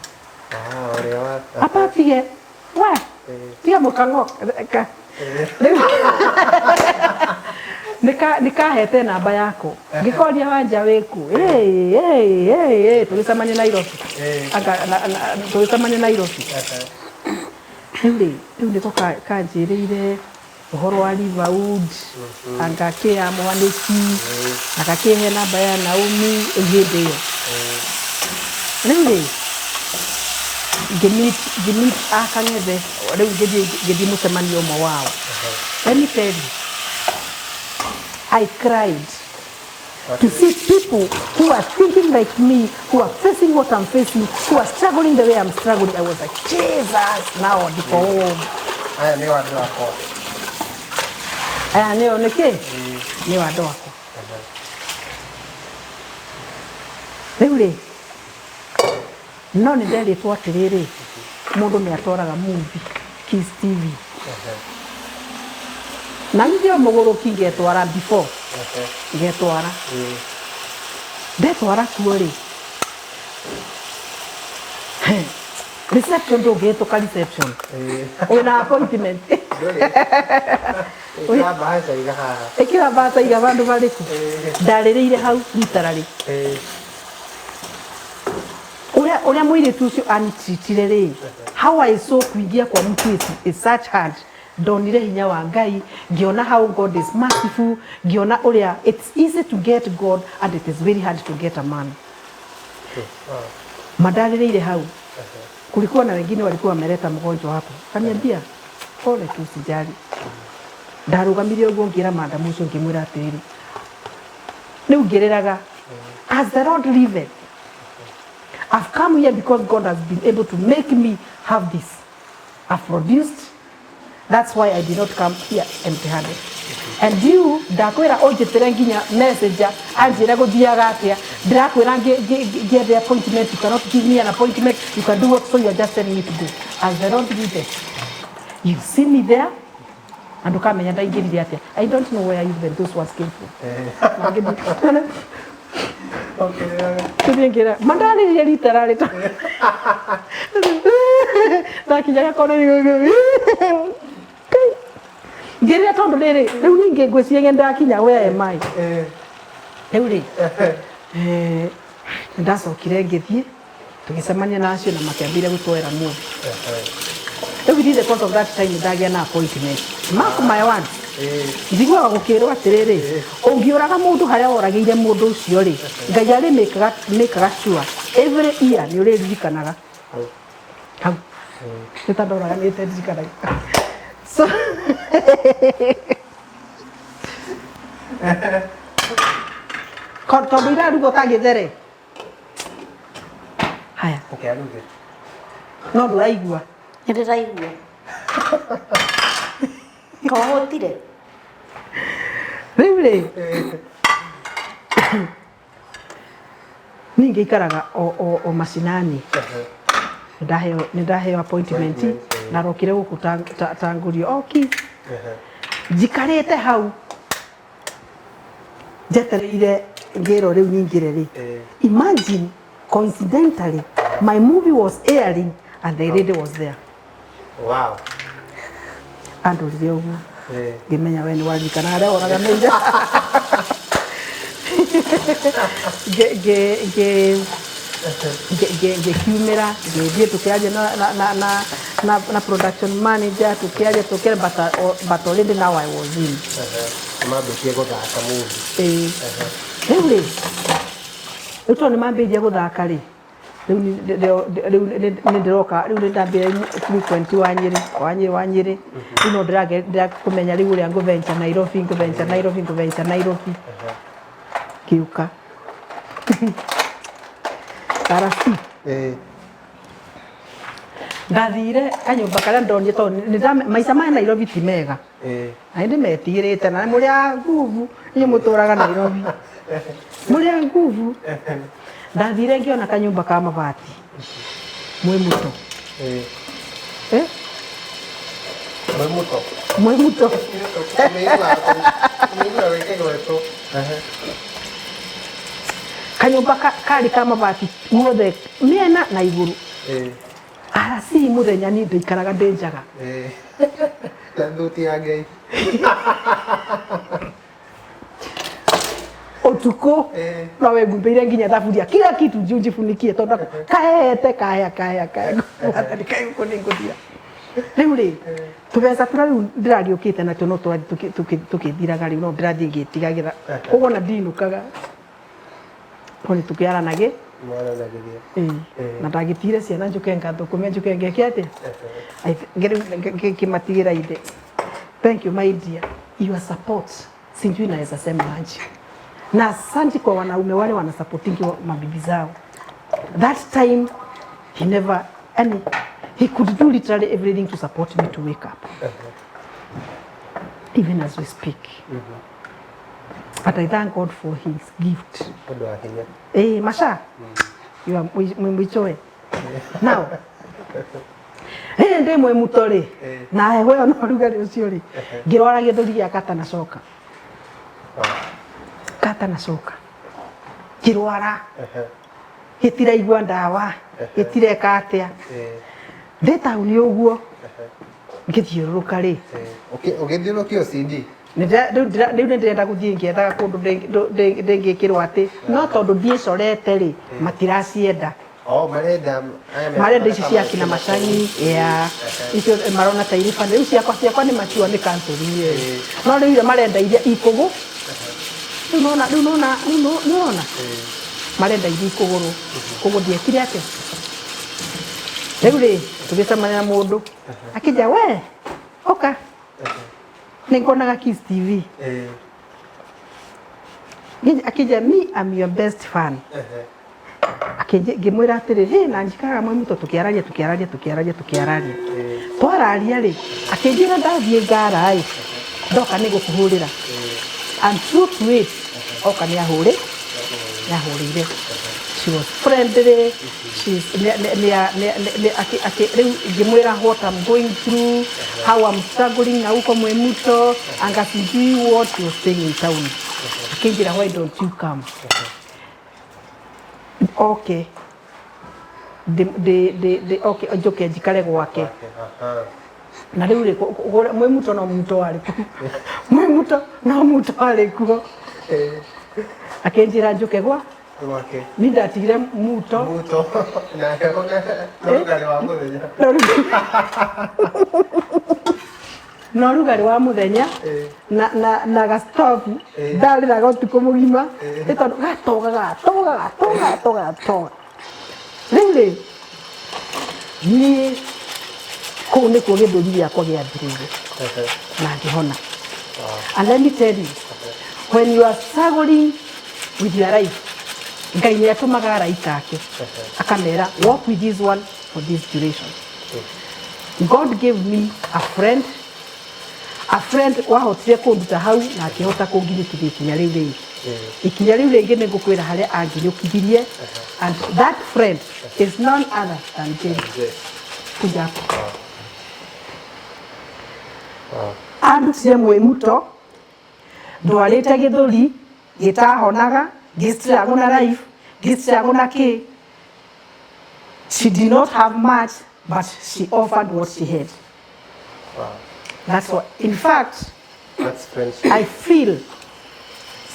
S1: Hapa tige. Wa. Tia mũkang'oka. Nikahete namba yako. Ngĩkoria Wanja wĩku. Tũgĩcemania Nairobi. Tũgĩcemania Nairobi. Rĩu nĩko kanjĩrĩire ũhoro wa Riverwood, angakĩya Mwanĩki, agakĩhe namba ya Naomi hĩndĩ ĩyo. Rĩu ngĩmeet Akang'ethe, rĩu ngĩthiĩ mũcemanio ũmwe wao. Let me tell you, I cried to see people who are thinking like me, who are facing what I'm facing, who are struggling the way I'm struggling. I was like, Jesus, now ndiko home.
S2: Aya nĩ andũ akwa.
S1: Aya nĩo nĩkĩ? Nĩ andũ akwa. Rĩu no nĩ nderĩtwo atĩrĩrĩ, mũndũ nĩ atwaraga movie Kiss TV. Na ndio mũgũrũki ngetwara before. Ngetwara. Ndetwara kuo rĩ. Reception ndũngĩhĩtũka reception. Wĩna appointment. Ĩkĩra bahasha iga bandũ barĩkũ. Ndarĩrĩire hau literally. Ũrĩa mũirĩtu ũcio anitire rĩ. How I saw kuingia kwa mtu is such hard. Ndonire hinya wa Ngai, ngiona how God is merciful, ngiona ũrĩa it's easy to get God and it is very hard to get a man. Madarĩrĩire hau. Kulikuwa na wengine walikuwa wameleta mgonjwa hapo. Kaniambia, pole tu usijali. Ndarũgamirie ũguo ngira madamu ũcio ngĩmwĩra atĩrĩrĩ. Rĩu ngĩrĩraga, as the Lord liveth, I've come here because God has been able to make me have this. I've produced. That's why I did not come here empty-handed. And you, ndakwĩra ũnjĩtĩre nginya messenger, anjĩra gũthiaga atĩa. Ndĩrakwĩra get the appointment, you cannot give me an appointment, you can do what, so you are just telling me to do. As the Lord liveth, you see me there, and ukamenya ndaingĩrire atĩa. I don't know where even those words came from. Okay. Mandani literally. Ndakinya kona ni. Ngĩrĩa tondũ rĩrĩ, rĩu ningĩ ngwĩciria ndakinya where am I? Rĩu rĩ, ndacokire ngĩthiĩ, tũgĩcemania na acio na makĩambire gũtwara mũndũ. Rĩu within the course of that time ndagĩa na appointment. Mark my words. Njiguaga gũkĩrwo atĩrĩrĩ, ũngĩũraga mũndũ harĩa woragĩire mũndũ ũcio rĩ, Ngai arĩ mĩkaga sure every year nĩ ũrĩririkanaga. Hau. Nĩ ta ndoraga nĩ ndirikanaga. So tondũ irarugwo ta gĩthere. Haya.
S2: Ũkĩaruge.
S1: No ndũraigua.
S3: Nĩ ndĩraigua. Kohotire.
S1: Rĩu rĩ. Niĩ ngĩikaraga o macinani. Nĩndaheo appointment na rokire gũkũ Tangurio oki. Njikarĩte hau. Njetereire ngĩrwo rĩu nyingĩre rĩ. Imagine coincidentally my movie was airing and the lady was there.
S2: Wow.
S1: Andũrire ũguo. Ngĩmenya we nĩ waririkana harĩa woraga mĩira. Ngĩkiumĩra, ngĩthiĩ tũkĩaria na production manager, tũkĩaria but already now I was in.
S2: Mambĩtie gũthaka movie.
S1: Rĩu rĩ, tondũ nĩ mambĩtie gũthaka rĩ, nä ndä roka rä u nä ndambä frequent wa nyä rä rä no ndä kåmenya rä u å rä a ngå venture Nairobi kä å ka Arasi ndathire kanyumba karia ndonire tondå maica ma Nairobi ti mega na ndä metigä rä te na må rä a nguvu inyuä må tå raga Nairobi må rä a nguvu ndathire ngiona kanyumba ka mabati Mwimuto kanyumba kari ka mabati guothe miena na iguru arasi muthenya ni ndeikaraga ndä njaga utuko no we ngumbeire nginya thaburia kila kitu njifunikie tondu kaete kaya athani kai ko ni nguthia riu ri tubeca tura riu ndirariukite na tuno twari tukithiraga riu no ndirathie ngitigagira koguo na ndinukaga koni tukiaranage na ndagitire ciana njuke ngathukume njuke ngeke atia ngimatigira inde. Thank you my dear, your support sijui naweza sema aje, na asante kwa wanaume wale wanasupportingi mabibi zao. That time he never he could do literally everything to support me to wake up even as we speak. But I thank God for his gift. Masha, you are mwichoe. Now, ndä mwä muto rä na heho ä yo no rugarä å cio rä ngä rwara gä thå ri gä a kata na coka ngä rwara gä tiraigua ndawa gä tireka atä a ndä taåni å guo ngä thiå rå rå ka rä
S2: å gä thiå rå kä CD
S1: rä u nä ndä renda gå thiä ngä ethaga kå ndå ndä ngä kä rwo atä no tondå ndiä corete rä matiracienda marenda ici cia kina macani icio marona ta irä bana rä u ciakwa nä maciua nä kansåri no rä u marenda iria ikå gå rä u nona marenda iria ikå gå rå kå gå ndiekire atä rä u rä tå gä cemania na må ndå akä nja we oka nä ngonaga Kiss TV akä nja me am your best fan ngä mwä ra atä rä na njikaga mwe muto tå kä araria twararia rä akä njä ra ndathiä ngara ndoka nä gå kå hå rä ra oka nä ahå rä ire she was friendly rä u ngä mwä ra what I'm going through how I'm struggling na uko mwe muto anga sijui what you staying in town akä njä ra why don't you come okay okay njoke njikare gwake na rä u rä mwä muto no muto warä ku mwä muto no muto warä kuo akä njä ra njoke gwa ni ndatigire muto no rugarä wa må thenya na gastovu ndarä raga å tukå må gima nä tondå gatoga rä u rä niä kå u nä kuo gä thå ri gä akwa gä ambä rä ire na ngä hona. And let me tell you, when you are struggling with your life, Ngai nä atå maga araika ake akamera walk with this one for this duration. God gave me a friend wahotire kå nduta hau na akä hota kå nginyä ikinya rä u rä ikinya rä u rä ngä nä ngå kwä ra harä a angä nyå kithirie, and that friend is none other than James Kujaku. Andutire mwä muto ndwarä te gä thå ri gä tahonaga gä struggle na life gä struggle na kä. She did not have much but she offered what she had. That's what, in fact, I feel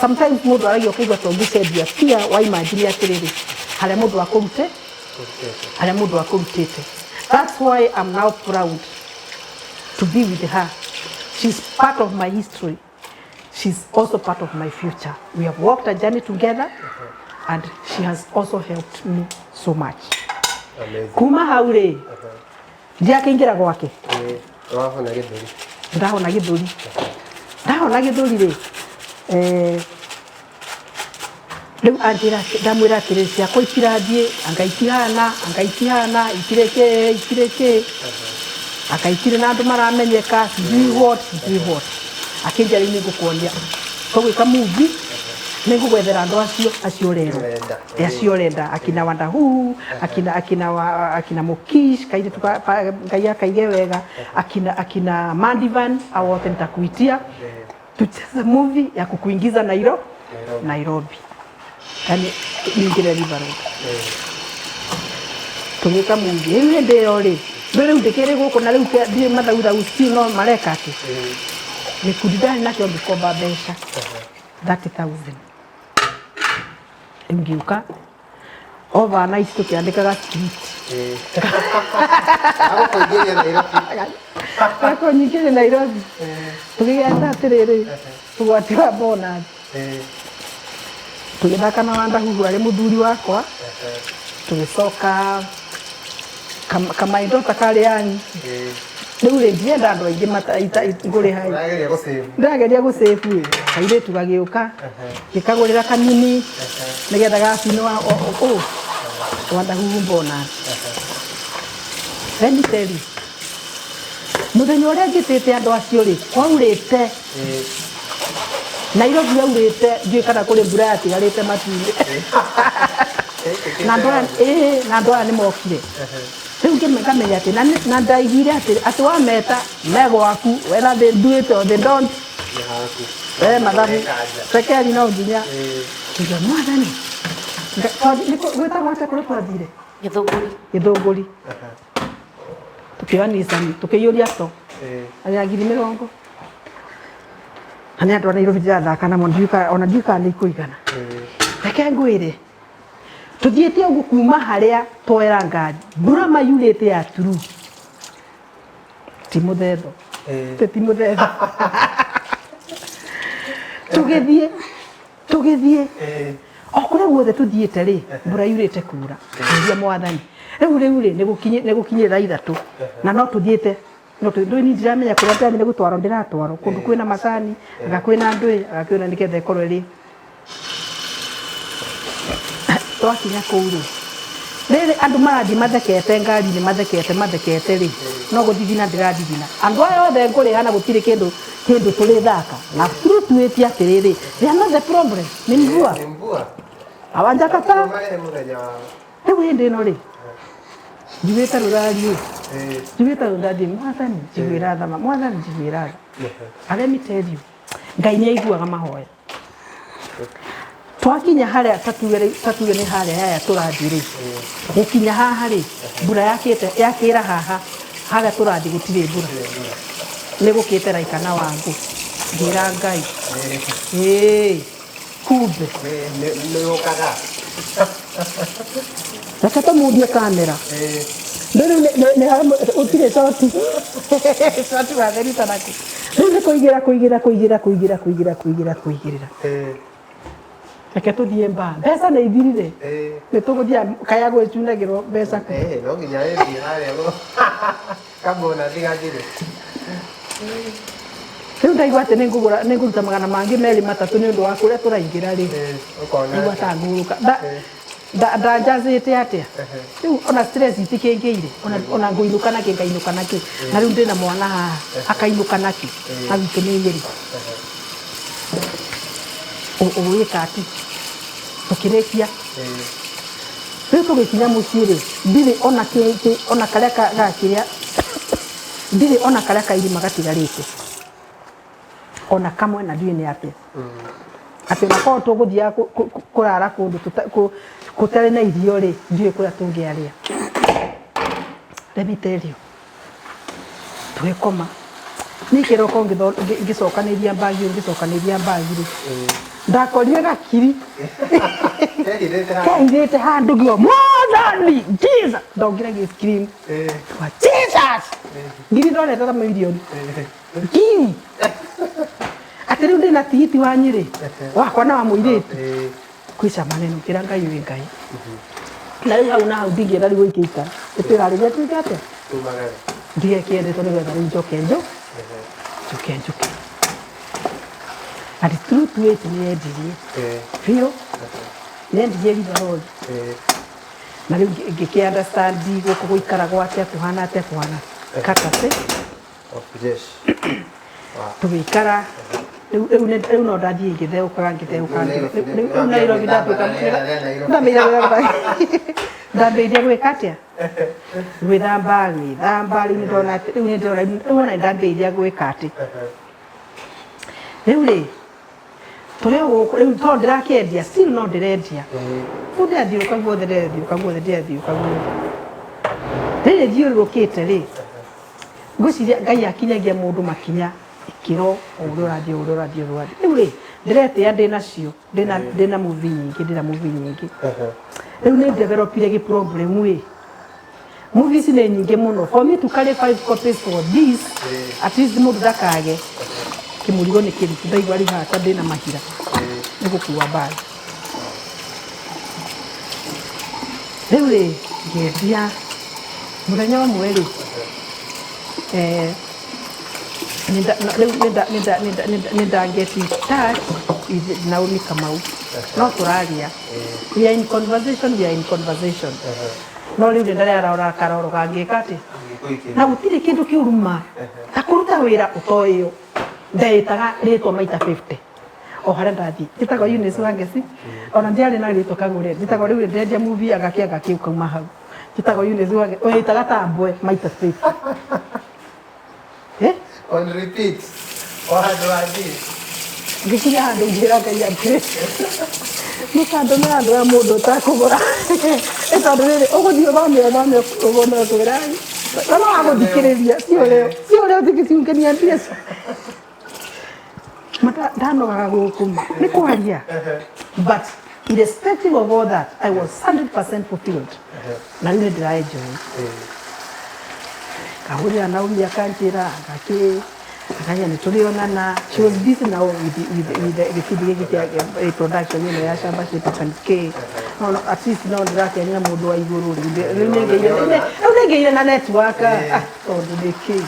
S1: sometimes mundu aragio kuigwa to gucendia pia wa imagine atiriri haria mundu akurutite. That's why I'm now proud to be with her. She's part of my history. She's also part of my future. We have walked a journey together and she has also helped me so much. kuma hau rĩ ndiakĩingĩra gwake
S2: wahona gĩthũri
S1: ndahona gĩthũri rĩ rĩu anjĩra ndamwĩra atĩrĩ ciakwa itirathiĩ anga itihana itireke akaitire na andũ maramenyeka sijui what akĩnja rĩu nĩngũkuonia tũgwĩka movie nĩngũgwethera andũ acio renda akina Wandahu akina Mokish kaire ngai akaige wega akina Mandivan au wote nitakuitia tucheze movie ya kukuingiza Nairobi yani ningire River Road tugika movie ĩyo ndĩyo rĩ rĩu ndĩkĩrĩ gũkũ na rĩu ndĩ mathautha no mareka atĩ nĩkundindani nakĩo ngĩkomba mbeca 30,000 ngiuka overnight tukiandikaga script akonyingĩria Nairobi tũgĩgĩata atĩrĩrĩ tũgwatĩra bonus tũgĩthaka na Wandahu arĩ mũthuri wakwa tũgĩcoka kamaindo takarĩ yani rĩu rĩ ndienda andũ aingĩ ngũrĩ hai ndageria gũsave kairĩtu gagĩũka gĩkagũrĩra kanini nĩgetha gacinwo Wandahu bonus let me tell you mũthenya ũrĩa njĩtĩte andũ acio rĩ kwaurĩte Nairobi yaurĩte ndiũĩ kana kũrĩ mbura yatigarĩte matu-inĩ na andũ aya nĩmokire rĩu ngamenya atĩ na ndaiguire atĩ wameta megwaku whether they do it or they don't mathabu sekeri no nginya nginya mwathani gwĩtagwo atĩa kũrĩa twathire Gĩthũngũri tukĩoya Nissan tukĩiyũria to arĩa 20,000 na nĩ andũ a Nairobi ndĩrathaka namo ona ndiũĩ kana nĩikũigana reke ngwĩre tuthiĩte ũguo kuma harĩa twoera ngari mbura mayurĩte ya turu ti mũthetho tũgĩthiĩ o kũrĩa guothe tuthiĩte rĩ mbura yurĩte kura nĩguo mwathani rĩu rĩ nĩgũkinyĩra 3 na no tuthiĩte ndũĩ ni ndiramenya kũrĩa ndĩrathiĩ nĩgũtwarwo ndĩratwarwo kũndũ kwĩna macani anga kwĩna ndũĩ anga kwĩna nĩgetha ĩkorwo ĩrĩ twakinya kũu rĩ rĩrĩ andũ marathiĩ mathekete ngari-inĩ mathekete rĩ no gũthithina ndĩrathithina andũ aya othe ngũrĩha na gũtirĩ kĩndũ tũrĩthaka na tuĩtie atĩrĩrĩ they are not the problem nĩ mvua awanjakata rĩu hĩndĩ ĩno rĩ njugĩte rũrathi mwathani njiguĩra tha mwathani njiguĩra tha let me tell you Ngai nĩ aiguaga mahoya twakinya harĩa tatuge nĩ harĩa haya tũrathiĩ rĩ gũkinya haha rĩ mbura yakĩra haha harĩa tũrathiĩ gũtirĩ mbura nĩ gũkĩte Raika na Wangũ ngĩra Ngai kumbe reke tũmundie kamera ũtirĩ coti watherita nakĩ rĩu nĩ kũigĩra reke tũthiĩ mbaa mbeca nĩ ithirire nĩ tũgũthiĩ kaya gwĩcunagĩrwo mbeca
S2: no nginya wĩthiĩ harĩa kabona thigagĩre
S1: rĩu ndaigua atĩ nĩngũruta magana mangĩ merĩ matatũ nĩ ũndũ wa kũrĩa tũraingĩra rĩ ndaigua ta ngũrũka ndanjacĩte atĩa rĩu ona stress itikĩngĩire ona ngũinũka nakĩ ngainũka nakĩ na rĩu ndĩna mwana haha akainũka nakĩ na witũ nĩ igĩrĩ ũgwĩka atĩ tũkĩrĩkia rĩu tũgĩkinya mũciĩ rĩ ndirĩ ona karĩa gakĩrĩa ndirĩ ona karĩa kairima gatigarĩte ona kamwe na ndiũĩ nĩ atĩa atĩ nakorwo tũgũthiaga kũrara kũndũ gũtarĩ na irio rĩ ndiũĩ kũrĩa tũngĩarĩa let me tell you tũgĩkoma nĩ kĩroko ngĩcokanĩria mbagi rĩ ndakorire gakiri kairĩte handũ ngĩo mwathani Jesus ndongire gĩ-scream Jesus ngiri ndonete ta milioni ngiri atĩ rĩu ndĩna tigiti wa Nyĩrĩ wakwa na wa mũirĩtu kwĩca maneno kĩra Ngai wĩ Ngai na rĩu hau na hau ndingĩenda rĩu gũikĩikara ĩtwĩharĩria tuĩke atĩa ndige kĩendetwo nĩgetha rĩu njoke ati truth wait nĩyendirie biũ nĩyendirie githa rori na rĩu ngĩkĩ-understand gũkũ gũikara gwake kũhana atĩa kũhana katase tũgĩikara rĩu no ndathiĩ ngĩtheũkaga rĩu Nairobi ndambĩrĩria gwĩka atĩa gwĩthamba rĩu nĩndona rĩu ndambĩrĩria gwĩka atĩ rĩu rĩ tũrĩ gũkũ rĩu tondũ ndĩrakĩendia still no ndĩrendia rĩu ndĩrathiũrũka guothe ndĩrathiũrũka guothe rĩrĩ thiũrũrũkĩte rĩ ngwĩciria Ngai akinyagia mũndũ makinya ikĩro ũrĩa ũrathiĩ rĩu rĩ ndĩretĩa ndĩnacio ndĩna movie nyingĩ rĩu nĩ developire gĩ problem ĩ movies nĩ nyingĩ mũno for me to carry 5 copies for this at least mũndũ ndakage kĩmũrigo nĩ kĩrutu ndaigua rĩu hata ndĩna mahira nĩ gũkua mbagi rĩu rĩ ngĩendia mũthenya ũmwe rĩ nĩndangeti touch with Naomi Kamau no tũraria we are in conversation no rĩu nĩndararora karoro kangĩka atĩ na gũtirĩ kĩndũ kĩuruma ta kũruta wĩra ũtoĩyo ndetaga rĩtwa maita 50 o harĩa ndathiĩ njĩtagwo Eunice Wangeci ona ndiarĩ na rĩtwa kagũre njĩtagwo rĩu ndendia movie agakĩanga kĩu kauma hau njĩtagwo Eunice Wangeci ũhĩtaga tambwe maita 50
S2: on repeat
S1: ngikinya handũ njĩra Ngai atĩrĩ mũkandũmĩra andũ a mũndũ ũtakũgũra tondũ rĩrĩ ũgũthiĩ ũthome ũgũna kwĩra no agũthikĩrĩria si ũrĩa ũthikĩciũngania mbiaca ndanogaga gũkũ nĩ kwaria but irrespective of all that I was 100% fulfilled na rĩu nĩndĩraenjoy kahũrĩra Naomi akanjĩra akanya nĩtũrĩonana she was busy now with the gĩbindi gĩkĩ kĩa production ĩno ya Shamba Shape and K no at least no ndĩrakĩania mũndũ wa igũrũ rĩu nĩngĩire na network tondũ nĩ kĩ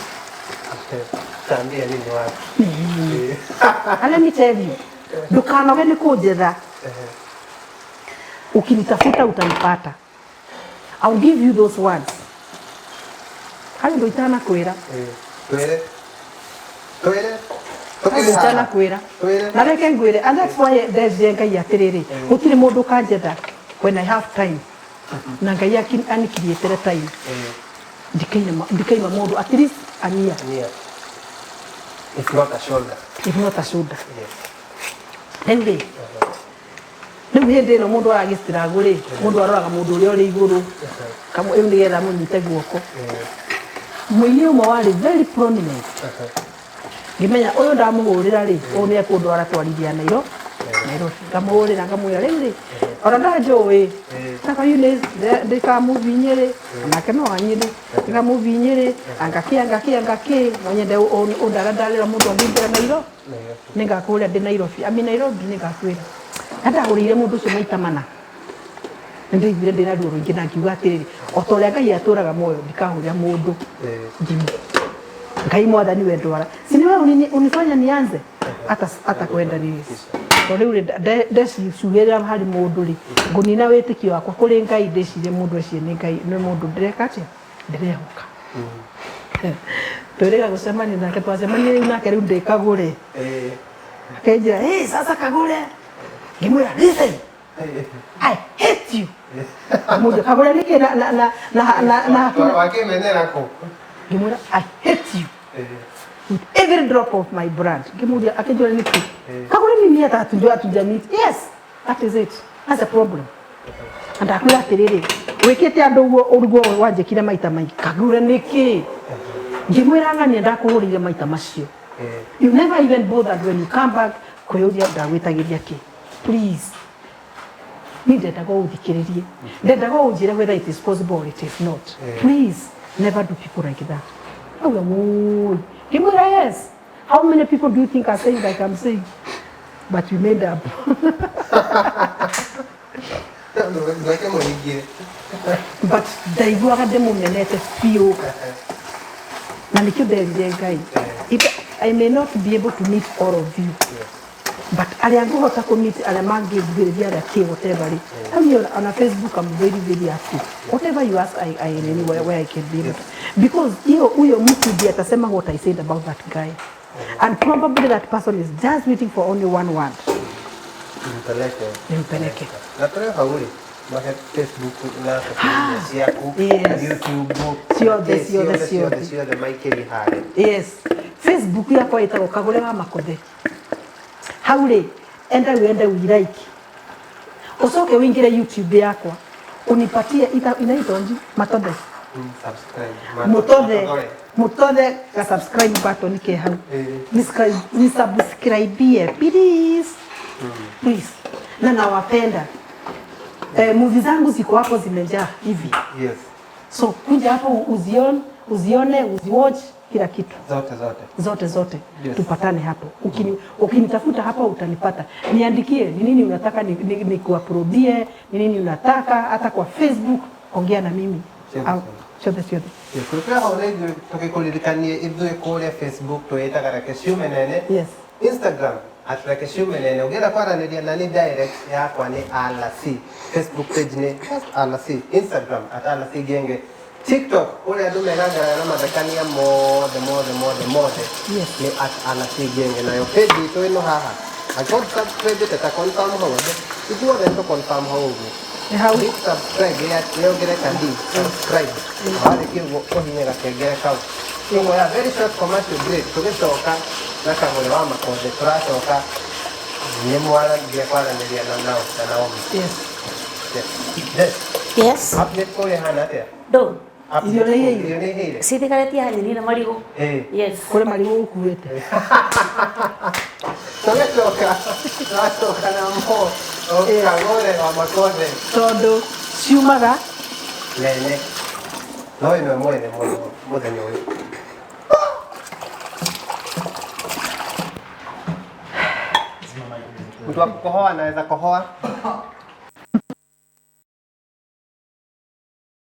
S1: and let me tell you ndũkanoge nĩ kũnjetha ukinitafuta utanipata I'll give you those words hayo ndo itana kwĩra itana kwĩra na reke ngwĩre and that's why there's Ngai atĩrĩrĩ gũtirĩ mũndũ kanjetha when I have time na Ngai anikiriĩtere time ndikaima mũndũ at least ania
S2: if not a shoulder
S1: rĩu hĩndĩ ĩno mũndũ aragĩcitĩra ngũrĩ mũndũ aroraga mũndũ ũrĩa ũrĩ igũrũ kamwe rĩu nĩgetha mũnyite guoko mũini ũmwe warĩ very prominent ngĩmenya ũyũ ndamũhũrĩra rĩ ũyũ nĩ ekũndwara twarithia Nairobi ngamũhũrĩra ngamwĩra rĩu rĩ ona ndanjũĩ taka ndĩkamũvinye rĩ onake no anyire ndĩkamũvinye rĩ angakĩ mwenyende ũndarandarĩra mũndũ angĩingĩra Nairobi nĩngakũrĩa ndĩ Nairobi ami Nairobi nĩngakwĩra ndagũrĩire mũndũ ũcio maita mana nĩndaiguire ndĩna ruo rũingĩ na ngiuga atĩrĩrĩ o ta ũrĩa Ngai atũraga muoyo ndikahũrĩra mũndũ ngimu Ngai mwathani we ndwara si ni wewe unifanya nianze hata kwenda nini to rĩu ndeciugĩrĩra harĩ mũndũ rĩ ngũnina wĩtĩkio wakwa kũrĩ Ngai ndĩcirie mũndũ ũcio nĩ Ngai nĩ mũndũ ndĩreka atĩa ndĩrehoka twĩrĩga gũcemania nake twacemania rĩu nake rĩu ndĩkagũre akenjĩra hey sasa kagũre ngĩmwĩra listen I hate you mũndũ kagũre nĩkĩ na
S2: wakĩmenyera kũ
S1: ngĩmwĩra I hate you with every drop of my blood ngĩmũria akenjĩra nĩkĩ kagũre mimi hata hatujamit yes that is it that's a problem ndakwĩra atĩrĩrĩ wĩkĩte andũ ũrugo wanjĩkire maita maingĩ kagũre nĩkĩ ngĩmwĩra ng'ania ndakũhũrĩire maita macio you never even bothered when you come back kwĩyũria ndagwĩtagĩria kĩ please nĩndendaga ũthikĩrĩrie ndendaga ũnjĩre whether it is possible or it is not please never do people like that yes how many people do you think are saying like I'm saying but we made up but ndaiguaga ndĩmũmenete biũ na nĩkĩo nderire Ngai I may not be able to meet all of you but arĩa ngũhota kũ-meet arĩa mangĩnguhĩrĩria arĩa kĩ whatever rĩ tell me on a Facebook I'm very active whatever you ask I really where I can be able to because huyo mtu ndiye atasema what I said about that guy and probably that person is just waiting for only one word nimpeleke
S2: na tũrĩ hauri mahe Facebook na ciaku YouTube ciothe maikĩri harĩ
S1: yes Facebook yakwa ĩtagwo Kagũre wa Makothe hau rĩ enda like ucoke uingire YouTube yakwa unipatie inaitwa nji Matothe Mutothe ka subscribe button ke hau ni subscribe please na nawapenda movie zangu ziko hapo zimejaa hivi
S2: yes
S1: so kuja hapo uzione uziwatch kila kitu zote yes. Tupatane hapo ukinitafuta hapa utanipata niandikie ni nini unataka ni kuuploadie ni nini unataka hata kwa Facebook ongea na mimi chote
S2: kulikuwa haone tukikulilikanie ithuĩ kũrĩa Facebook twĩtaga Reke Ciumenene
S1: yes
S2: Instagram @Reke Ciumenene ugera kwaranĩria na ni direct yakwa ni Alasi Facebook page ni Alasi Instagram @AlasiGenge TikTok ule andũ merangana na mathekania mothe ni @AlasiGenge nayo page itũ ĩno haha akod subscribe ta confirm hothe ithuothe to confirm hothe
S1: how
S2: hit subscribe ya leo gere kandi subscribe wale kigo ohinyera kengere kau ngo ya very short commercial break tugicoka na Kagũre wa Makothe turacoka ni mwana ngia kwaranĩria na Naomi
S3: yes
S2: update kule hana atia
S3: do
S1: irio nĩ hĩire
S3: cithikarĩtie hanini na marigũ yes
S1: kũrĩ marigũ ũkuĩte
S2: turacoka na mo Kagũre wa Makothe
S1: tondũ ciumaga
S2: nene no ĩno mwene mũthenya ũyũ mtu wa kukohoa anaweza kohoa